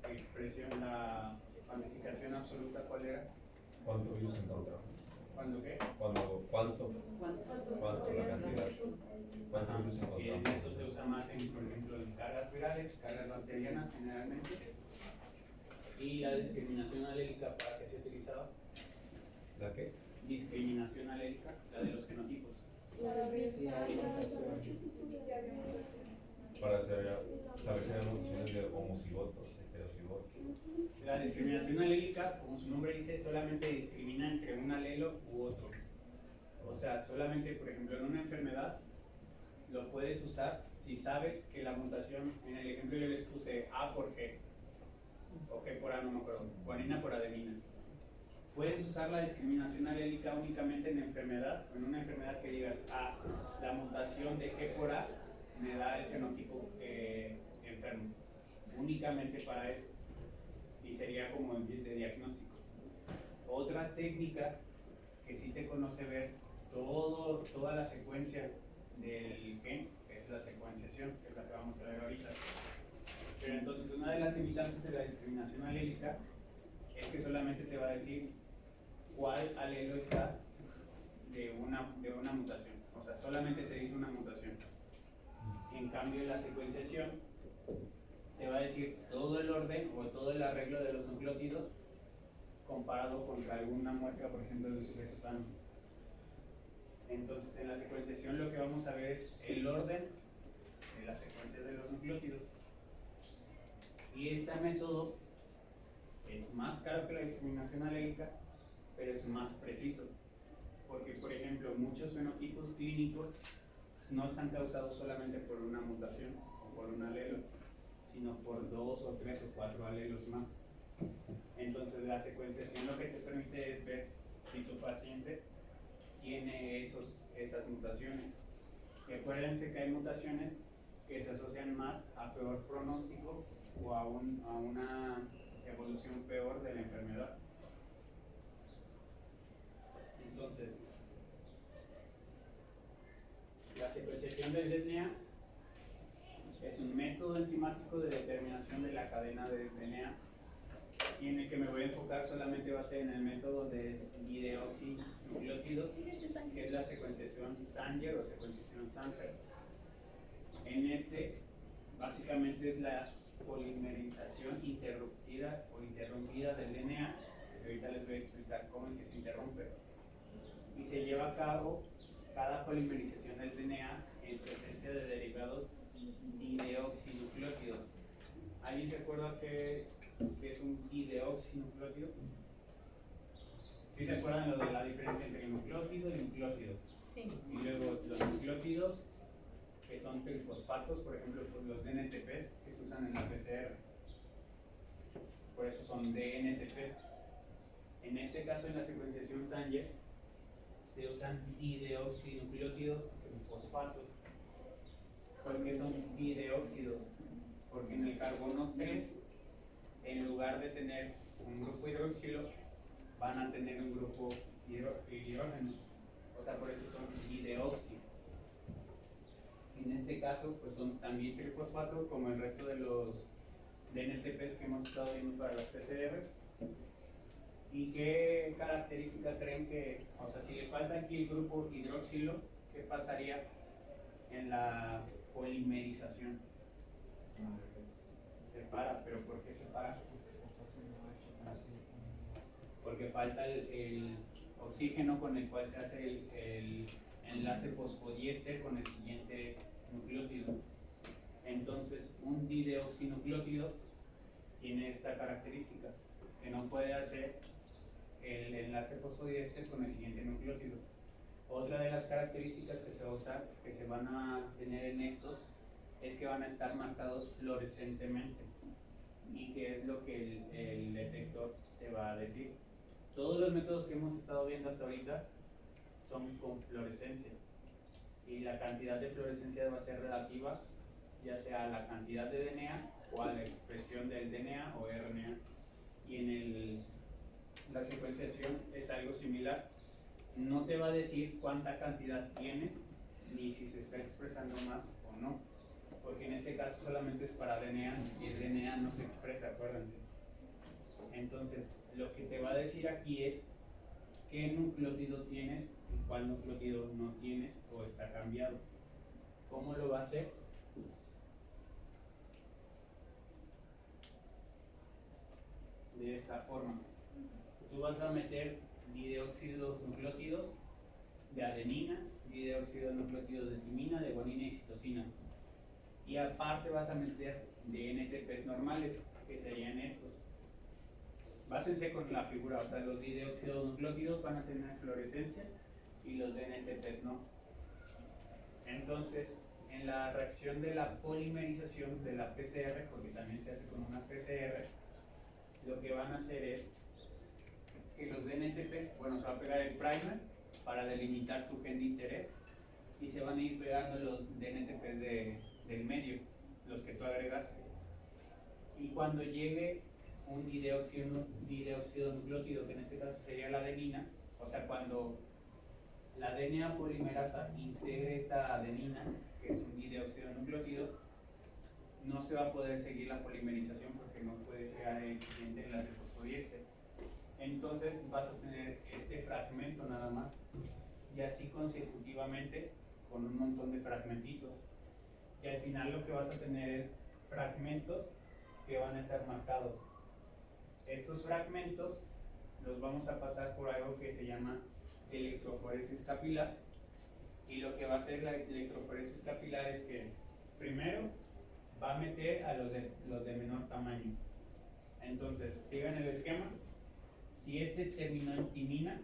[SPEAKER 1] expresión, la cuantificación absoluta, ¿cuál era?
[SPEAKER 3] ¿Cuánto virus encontramos?
[SPEAKER 1] ¿Cuándo qué?
[SPEAKER 3] ¿Cuánto la cantidad? ¿Cuánto virus
[SPEAKER 1] Y en
[SPEAKER 3] encontramos?
[SPEAKER 1] eso se usa más en, por ejemplo, en cargas virales, cargas bacterianas generalmente. Y la discriminación alélica, ¿para qué se utilizaba?
[SPEAKER 3] ¿La qué?
[SPEAKER 1] Discriminación alélica, la de los genotipos.
[SPEAKER 4] Para ver si
[SPEAKER 5] Sí, hay
[SPEAKER 4] hay
[SPEAKER 5] mutaciones.
[SPEAKER 3] Para saber si hay mutaciones de homocigotos, heterocigotos.
[SPEAKER 1] La discriminación alélica, como su nombre dice, solamente discrimina entre un alelo u otro. O sea, solamente, por ejemplo, en una enfermedad lo puedes usar si sabes que la mutación, en el ejemplo yo les puse A por G, o G por A, no me acuerdo, guanina por adenina. Puedes usar la discriminación alélica únicamente en enfermedad, o en una enfermedad que digas, la mutación de G por A me da el fenotipo enfermo. Únicamente para eso. Y sería como el de diagnóstico. Otra técnica que sí te conoce ver toda la secuencia del gen, que es la secuenciación, que es la que vamos a ver ahorita. Pero entonces una de las limitantes de la discriminación alélica es que solamente te va a decir cuál alelo está de una mutación. O sea, solamente te dice una mutación. En cambio, la secuenciación te va a decir todo el orden o todo el arreglo de los nucleótidos comparado contra alguna muestra, por ejemplo, de un sujeto sano. Entonces, en la secuenciación lo que vamos a ver es el orden de las secuencias de los nucleótidos. Y este método es más caro que la discriminación alélica, pero es más preciso. Porque, por ejemplo, muchos fenotipos clínicos no están causados solamente por una mutación o por un alelo, sino por 2 o 3 o 4 alelos más. Entonces la secuenciación lo que te permite es ver si tu paciente tiene esas mutaciones. Y acuérdense que hay mutaciones que se asocian más a peor pronóstico o a una evolución peor de la enfermedad. Entonces, la secuenciación del DNA es un método enzimático de determinación de la cadena de DNA, y en el que me voy a enfocar solamente va a ser en el método de dideoxinucleótidos, que es la secuenciación Sanger o secuenciación Sanger. En este, básicamente es la polimerización interrumpida o interrumpida del DNA, que ahorita les voy a explicar cómo es que se interrumpe. Y se lleva a cabo cada polimerización del DNA en presencia de derivados dideoxinucleótidos. ¿Alguien se acuerda que es un dideoxinucleótido? ¿Sí se acuerdan lo de la diferencia entre el nucleótido y nucleósido?
[SPEAKER 2] Sí.
[SPEAKER 1] Y luego los nucleótidos, que son trifosfatos, por ejemplo, pues los DNTPs que se usan en la PCR. Por eso son DNTPs. En este caso, en la secuenciación Sanger, se usan dideoxinucleótidos fosfatos. ¿Por qué son dideóxidos? Porque en el carbono 3, en lugar de tener un grupo hidroxilo, van a tener un grupo hidrógeno. O sea, por eso son dideóxido. En este caso, pues son también trifosfato, como el resto de los DNTPs que hemos estado viendo para los PCRs. ¿Y qué característica creen que, o sea, si le falta aquí el grupo hidroxilo, qué pasaría en la polimerización? Se para, pero ¿por qué se para? Porque falta el oxígeno con el cual se hace el enlace fosfodiéster con el siguiente nucleótido. Entonces, un dideoxinucleótido tiene esta característica, que no puede hacer el enlace fosfodiéster con el siguiente nucleótido. Otra de las características que se va a usar, que se van a tener en estos, es que van a estar marcados fluorescentemente. ¿Y qué es lo que el detector te va a decir? Todos los métodos que hemos estado viendo hasta ahorita son con fluorescencia. y la cantidad de fluorescencia va a ser relativa ya sea a la cantidad de DNA o a la expresión del DNA o RNA. Y en la secuenciación es algo similar. No te va a decir cuánta cantidad tienes ni si se está expresando más o no, porque en este caso solamente es para DNA y el DNA no se expresa, acuérdense. Entonces, lo que te va a decir aquí es qué nucleótido tienes y cuál nucleótido no tienes o está cambiado. ¿Cómo lo va a hacer? De esta forma. Tú vas a meter dideóxidos nucleótidos de adenina, dideóxidos nucleótidos de timina, de guanina y citosina. Y aparte vas a meter DNTPs normales, que serían estos. Básense con la figura, o sea, los dideóxidos nucleótidos van a tener fluorescencia y los DNTPs no. Entonces, en la reacción de la polimerización de la PCR, porque también se hace con una PCR, lo que van a hacer es que los DNTPs, bueno, se va a pegar el primer para delimitar tu gen de interés y se van a ir pegando los DNTPs del medio, los que tú agregaste. Y cuando llegue un dideóxido nucleótido, que en este caso sería la adenina, o sea, cuando la DNA polimerasa integre esta adenina, que es un dideóxido nucleótido, no se va a poder seguir la polimerización porque no puede crear el siguiente enlace fosfodiéster. Entonces vas a tener este fragmento nada más y así consecutivamente con un montón de fragmentitos. Y al final lo que vas a tener es fragmentos que van a estar marcados. Estos fragmentos los vamos a pasar por algo que se llama electroforesis capilar, y lo que va a hacer la electroforesis capilar es que primero va a meter a los de menor tamaño. Entonces, sigan el esquema. Si este terminó en timina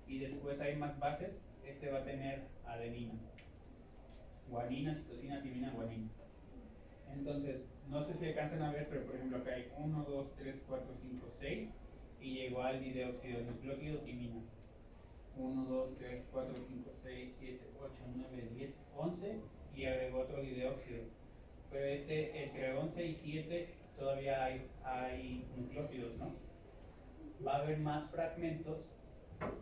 [SPEAKER 1] y después hay más bases, este va a tener adenina, guanina, citosina, timina, guanina. Entonces, no sé si alcanzan a ver, pero por ejemplo acá hay 1, 2, 3, 4, 5, 6 y llegó al dideóxido nucleótido timina. 1, 2, 3, 4, 5, 6, 7, 8, 9, 10, 11 y agregó otro dideóxido. Pero entre 11 y 7 todavía hay nucleótidos, ¿no? Va a haber más fragmentos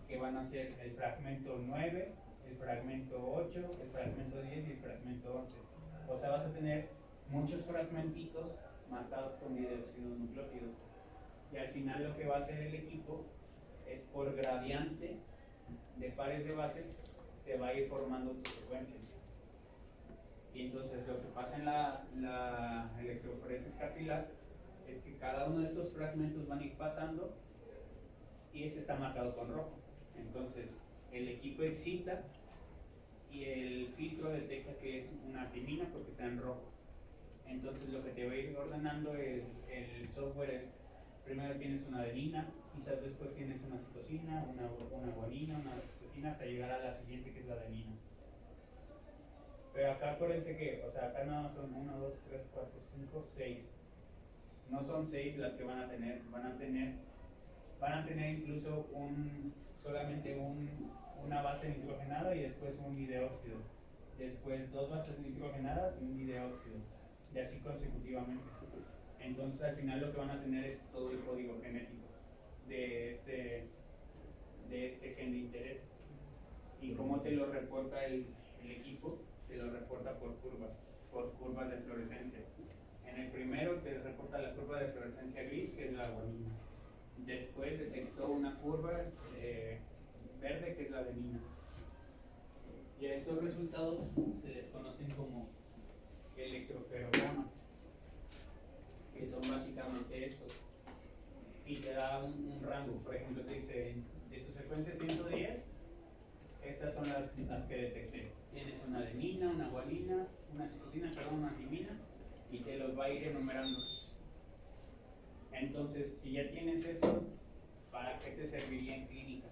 [SPEAKER 1] que van a ser el fragmento 9, el fragmento 8, el fragmento 10 y el fragmento 11. O sea, vas a tener muchos fragmentitos marcados con dideóxidos nucleótidos. Y al final lo que va a hacer el equipo es por gradiente de pares de bases te va a ir formando tu secuencia. Y entonces lo que pasa en la electroforesis capilar es que cada uno de esos fragmentos van a ir pasando y este está marcado con rojo. Entonces el equipo excita y el filtro detecta que es una timina porque está en rojo. Entonces lo que te va a ir ordenando el software es: primero tienes una adenina, quizás después tienes una citosina, una guanina, una citosina, hasta llegar a la siguiente, que es la adenina. Pero acá acuérdense que, o sea, acá nada más son 1, 2, 3, 4, 5, 6. No son 6 las que van a tener incluso solamente una base nitrogenada y después un dideóxido. Después 2 bases nitrogenadas y un dideóxido. Y así consecutivamente. Entonces al final lo que van a tener es todo el código genético de este gen de interés. ¿Y cómo te lo reporta el equipo? Te lo reporta por curvas de fluorescencia. En el primero te reporta la curva de fluorescencia gris, que es la guanina. Después detectó una curva verde, que es la adenina. Y a estos resultados se les conocen como electroferogramas, que son básicamente estos. Y te da un rango. Por ejemplo, te dice: de tu secuencia 110, estas son las que detecté. Tienes una adenina, una guanina, una citosina, una timina, y te los va a ir enumerando. Entonces, si ya tienes esto, ¿para qué te serviría en clínica?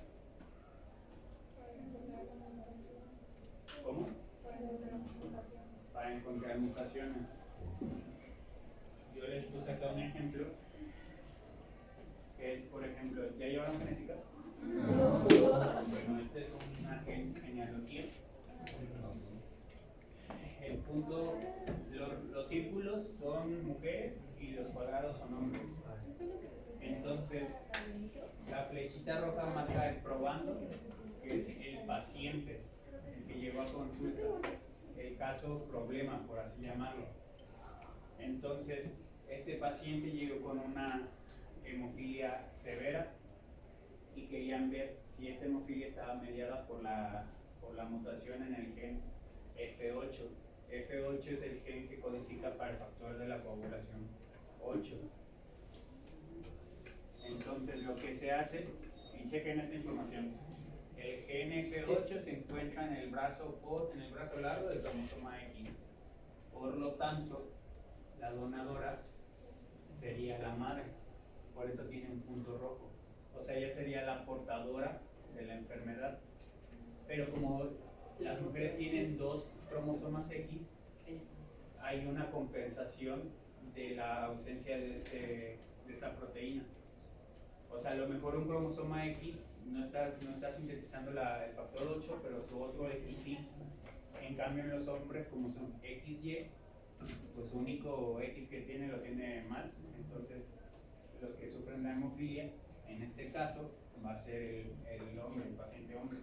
[SPEAKER 1] ¿Cómo? Para encontrar mutaciones. Yo les puse acá un ejemplo, que es, por ejemplo, ¿ya llevaron genética? Bueno, este es una genealogía. mujeres y los cuadrados son hombres. Entonces, la flechita roja marca el probando, que es el paciente, el que llegó a consulta, el caso problema, por así llamarlo. Entonces, este paciente llegó con una hemofilia severa y querían ver si esta hemofilia estaba mediada por la mutación en el gen F8. F8 es el gen que codifica para el factor de la coagulación 8. Entonces lo que se hace, y chequen esta información, el gen F8 se encuentra en el brazo largo del cromosoma X. Por lo tanto, la donadora sería la madre, por eso tiene un punto rojo. O sea, ella sería la portadora de la enfermedad. Pero como las mujeres tienen 2 cromosomas X, hay una compensación de la ausencia de esta proteína. O sea, a lo mejor un cromosoma X no está sintetizando el factor 8, pero su otro X sí. En cambio, en los hombres, como son XY, pues su único X que tiene lo tiene mal. Entonces, los que sufren la hemofilia, en este caso, va a ser el hombre, el paciente hombre.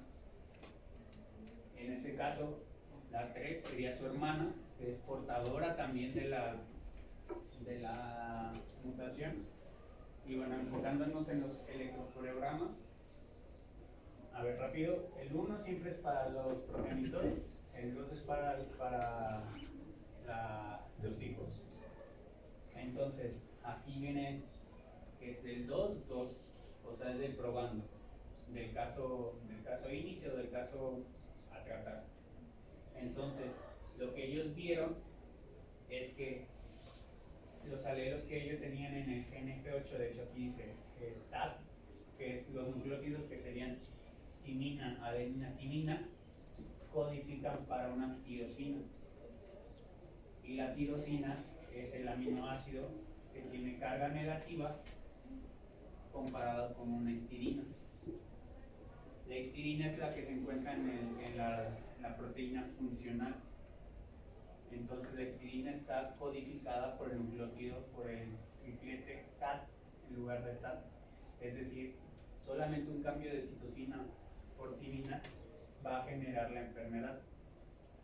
[SPEAKER 1] En ese caso, la 3 sería su hermana, que es portadora también de la mutación. Y bueno, enfocándonos en los electrofluorogramas, a ver rápido, el 1 siempre es para los progenitores, el 2 es para los hijos. Entonces, aquí viene que es el 2, o sea, es del probando, del caso índice o del caso a tratar. Entonces, lo que ellos vieron es que los alelos que ellos tenían en el gen F8, de hecho aquí dice TAT, que es los nucleótidos que serían timina, adenina, timina, codifican para una tirosina. Y la tirosina es el aminoácido que tiene carga negativa comparado con una histidina. La histidina es la que se encuentra en la proteína funcional. Entonces la histidina está codificada por el nucleótido, por el triplete TAT en lugar de TAT. Es decir, solamente un cambio de citosina por timina va a generar la enfermedad.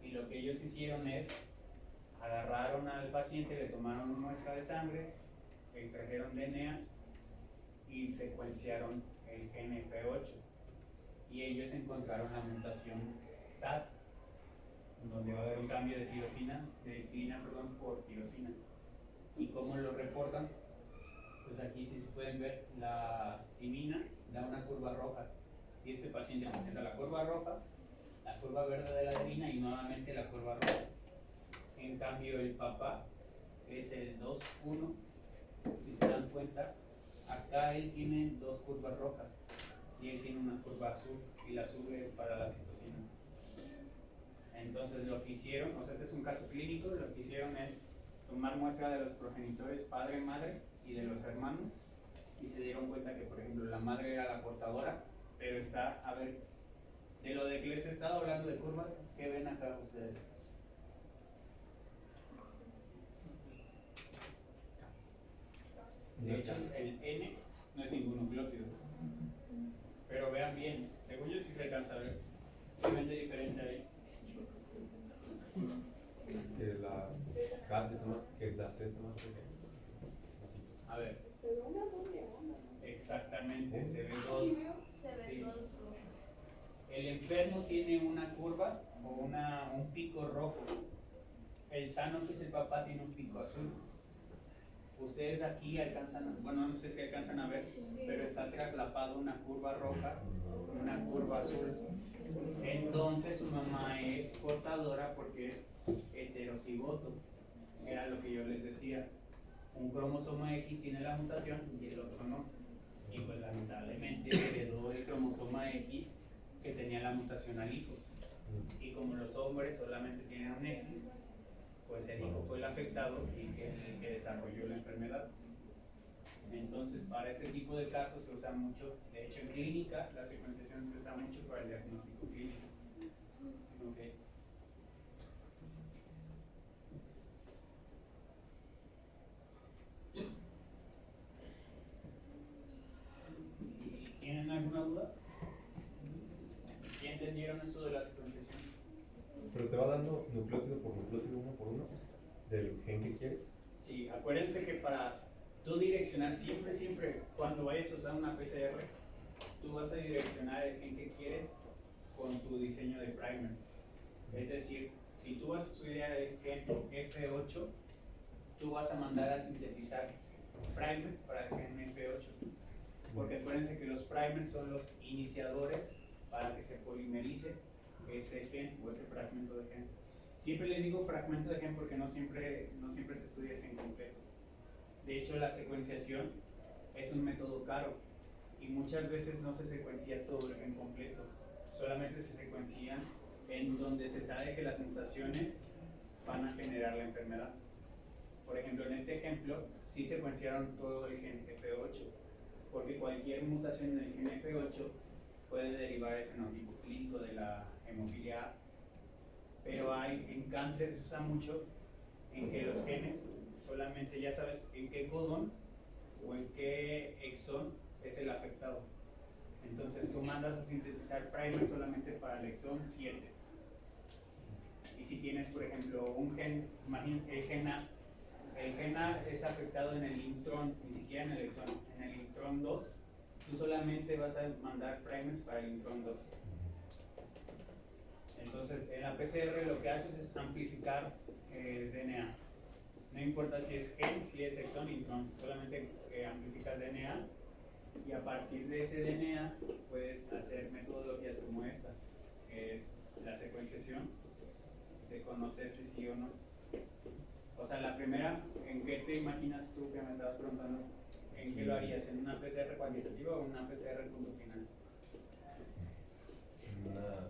[SPEAKER 1] Y lo que ellos hicieron es, agarraron al paciente, le tomaron una muestra de sangre, extrajeron DNA y secuenciaron el gen F8. Y ellos encontraron la mutación TAT, donde va a haber un cambio de histidina por tirosina. ¿Y cómo lo reportan? Pues aquí sí se pueden ver, la timina da una curva roja y este paciente presenta la curva roja, la curva verde de la adenina y nuevamente la curva roja. En cambio el papá, que es el 2-1, si se dan cuenta, acá él tiene 2 curvas rojas y él tiene una curva azul, y la azul es para la citosina. Entonces lo que hicieron, o sea, este es un caso clínico, lo que hicieron es tomar muestra de los progenitores padre, madre y de los hermanos, y se dieron cuenta que, por ejemplo, la madre era la portadora, pero está, a ver, de lo de que les he estado hablando de curvas, ¿qué ven acá ustedes? De hecho, el N no es ningún nucleótido, pero vean bien, según yo sí se alcanza a ver, realmente diferente ahí.
[SPEAKER 3] Que la CAT está más, que la C está más pequeña.
[SPEAKER 1] A ver,
[SPEAKER 4] Se ve una doble onda, ¿no?
[SPEAKER 1] exactamente, se ven dos.
[SPEAKER 2] Se ven
[SPEAKER 1] Sí.
[SPEAKER 2] dos.
[SPEAKER 1] El enfermo tiene una curva o un pico rojo. El sano, que es el papá, tiene un pico azul. Ustedes aquí alcanzan, bueno, no sé si alcanzan a ver, pero está traslapado una curva roja, una curva azul. Entonces su mamá es portadora porque es heterocigoto. Era lo que yo les decía. Un cromosoma X tiene la mutación y el otro no. Y pues lamentablemente heredó el cromosoma X que tenía la mutación al hijo. Y como los hombres solamente tienen un X, pues el hijo fue el afectado y el que desarrolló la enfermedad. Entonces, para este tipo de casos se usa mucho, de hecho en clínica la secuenciación se usa mucho para el diagnóstico clínico. Okay. entendieron eso de la secuenciación?
[SPEAKER 3] Pero te va dando nucleótido por nucleótido uno por uno del gen que quieres.
[SPEAKER 1] Sí, acuérdense que para tú direccionar siempre, cuando vayas a usar una PCR, tú vas a direccionar el gen que quieres con tu diseño de primers. Es decir, si tú vas a estudiar el gen F8, tú vas a mandar a sintetizar primers para el gen F8. Porque acuérdense que los primers son los iniciadores para que se polimerice ese gen o ese fragmento de gen. Siempre les digo fragmento de gen porque no siempre se estudia el gen completo. De hecho, la secuenciación es un método caro y muchas veces no se secuencia todo el gen completo. Solamente se secuencian en donde se sabe que las mutaciones van a generar la enfermedad. Por ejemplo, en este ejemplo, sí secuenciaron todo el gen F8, porque cualquier mutación en el gen F8 puede derivar el fenotipo clínico de la hemofilia A. Pero en cáncer se usa mucho en que los genes solamente ya sabes en qué codón o en qué exón es el afectado. Entonces tú mandas a sintetizar primer solamente para el exón 7. Y si tienes, por ejemplo, un gen, imagínate el gen A es afectado en el intrón, ni siquiera en el exón, en el intrón 2, tú solamente vas a mandar primers para el intrón 2. Entonces, en la PCR lo que haces es amplificar el DNA. No importa si es gen, si es exón, intrón, solamente amplificas DNA y a partir de ese DNA puedes hacer metodologías como esta, que es la secuenciación, de conocer si sí o no. O sea, la primera, ¿en qué te imaginas tú que me estabas preguntando? ¿En qué lo harías? ¿En una PCR cuantitativa o en una PCR punto final?
[SPEAKER 3] En una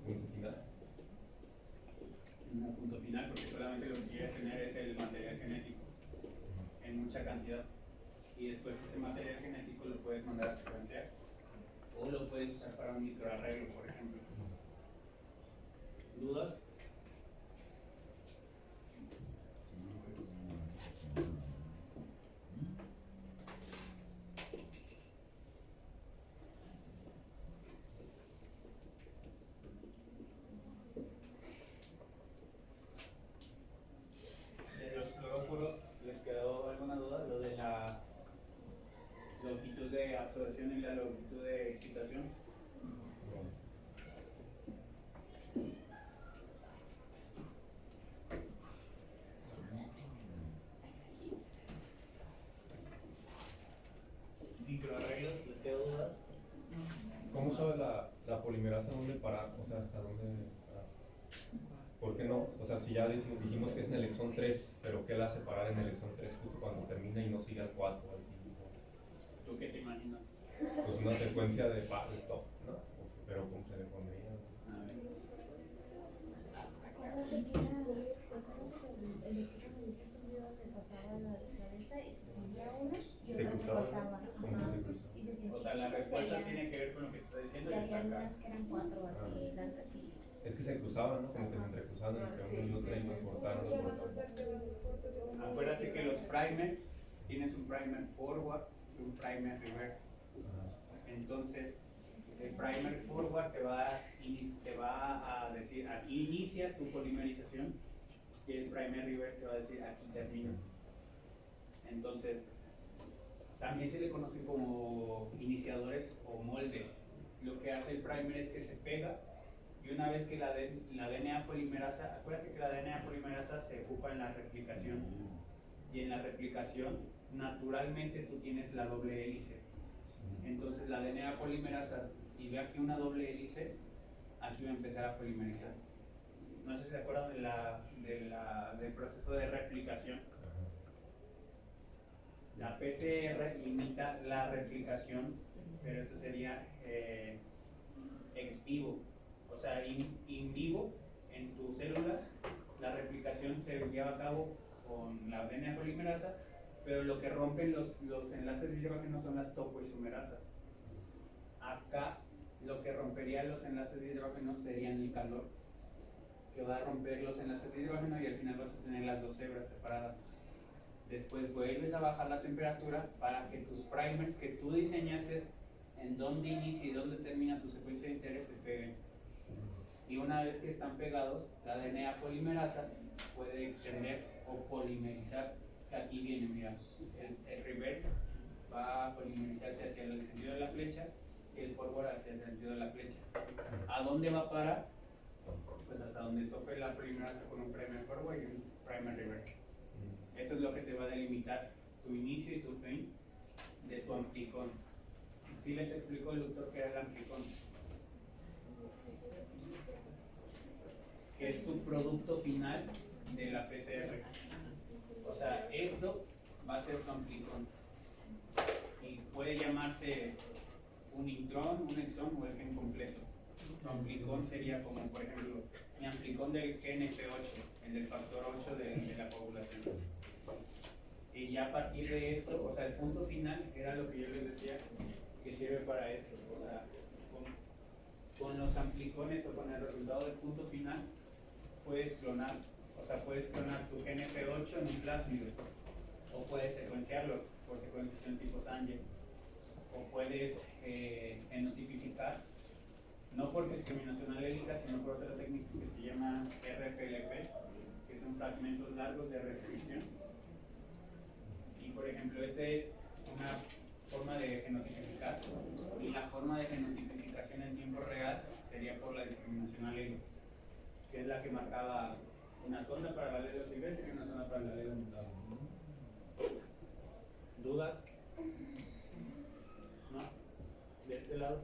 [SPEAKER 3] punto final.
[SPEAKER 1] En un punto final, porque solamente lo que quieres tener es el material genético en mucha cantidad. Y después ese material genético lo puedes mandar a secuenciar o lo puedes usar para un microarreglo, por ejemplo. ¿Dudas? De los fluoróforos, ¿les quedó alguna duda? Lo de la longitud de absorción y la longitud de excitación. Microarreglos, ¿les quedó dudas?
[SPEAKER 3] ¿Cómo sabe la polimerasa dónde parar? O sea, hasta dónde parar. ¿Por qué no? O sea, si ya dijimos que es en el exón 3, pero ¿qué la hace parar en el exón 3 justo cuando termina y no sigue al 4 o al 5?
[SPEAKER 1] ¿Tú qué te imaginas?
[SPEAKER 3] Pues una secuencia de stop, ¿no? Pero ¿cómo se le pondría?
[SPEAKER 1] A ver.
[SPEAKER 7] Acuérdate que era, acuérdate que el equipo me dijo un video donde pasaba la esta y se seguía uno y
[SPEAKER 3] Se
[SPEAKER 7] otra se
[SPEAKER 3] cruzaba.
[SPEAKER 7] cortaba.
[SPEAKER 3] ¿Cómo que se cruza?
[SPEAKER 7] Y se
[SPEAKER 1] O sea, la respuesta tiene que ver con lo que te está diciendo
[SPEAKER 7] y
[SPEAKER 1] y está
[SPEAKER 7] había
[SPEAKER 1] acá.
[SPEAKER 7] unas que eran 4 así largas y
[SPEAKER 3] Es que se cruzaban, ¿no? Como que se entrecruzaban entre uno y otro y lo cortaron, lo cortaron.
[SPEAKER 1] Acuérdate que los primers, tienes un primer forward y un primer reverse. Entonces, el primer forward te va a decir aquí inicia tu polimerización y el primer reverse te va a decir aquí termina. Entonces, también se le conocen como iniciadores o molde. Lo que hace el primer es que se pega y una vez que la DNA polimerasa, acuérdate que la DNA polimerasa se ocupa en la replicación y en la replicación naturalmente tú tienes la doble hélice. Entonces la DNA polimerasa, si ve aquí una doble hélice, aquí va a empezar a polimerizar. No sé si se acuerdan del proceso de replicación. La PCR imita la replicación, pero eso sería ex vivo. O sea, in vivo, en tus células, la replicación se lleva a cabo con la DNA polimerasa, pero lo que rompen los enlaces de hidrógeno son las topoisomerasas. Acá, lo que rompería los enlaces de hidrógeno serían el calor, que va a romper los enlaces de hidrógeno y al final vas a tener las dos hebras separadas. Después vuelves a bajar la temperatura para que tus primers que tú diseñaste en dónde inicia y dónde termina tu secuencia de interés se peguen. Y una vez que están pegados, la DNA polimerasa puede extender o polimerizar. Aquí viene, mira, el reverse va a polimerizarse hacia el sentido de la flecha y el forward hacia el sentido de la flecha. ¿A dónde va a parar? Pues hasta donde tope la polimerasa con un primer forward y un primer reverse. Eso es lo que te va a delimitar tu inicio y tu fin de tu amplicón. ¿Sí les explicó el doctor qué era el amplicón? Que es tu producto final de la PCR. O sea, esto va a ser tu amplicón. Y puede llamarse un intrón, un exón o el gen completo. Tu amplicón sería como, por ejemplo, mi amplicón del GNP8, el del factor 8 de la población. Y ya a partir de esto, o sea, el punto final era lo que yo les decía, que sirve para esto. O sea, con los amplicones o con el resultado del punto final, puedes clonar. O sea, puedes clonar tu GNP8 en un plásmido. O puedes secuenciarlo por secuenciación tipo Sanger. O puedes genotipificar, no por discriminación alélica, sino por otra técnica que se llama RFLP, que son fragmentos largos de restricción. Y por ejemplo, esta es una forma de genotipificar, y la forma de genotipificación en tiempo real sería por la discriminación alélica, que es la que marcaba una sonda para la alelo silvestre y una sonda para la alelo mutado. ¿Dudas? ¿No? ¿De este lado?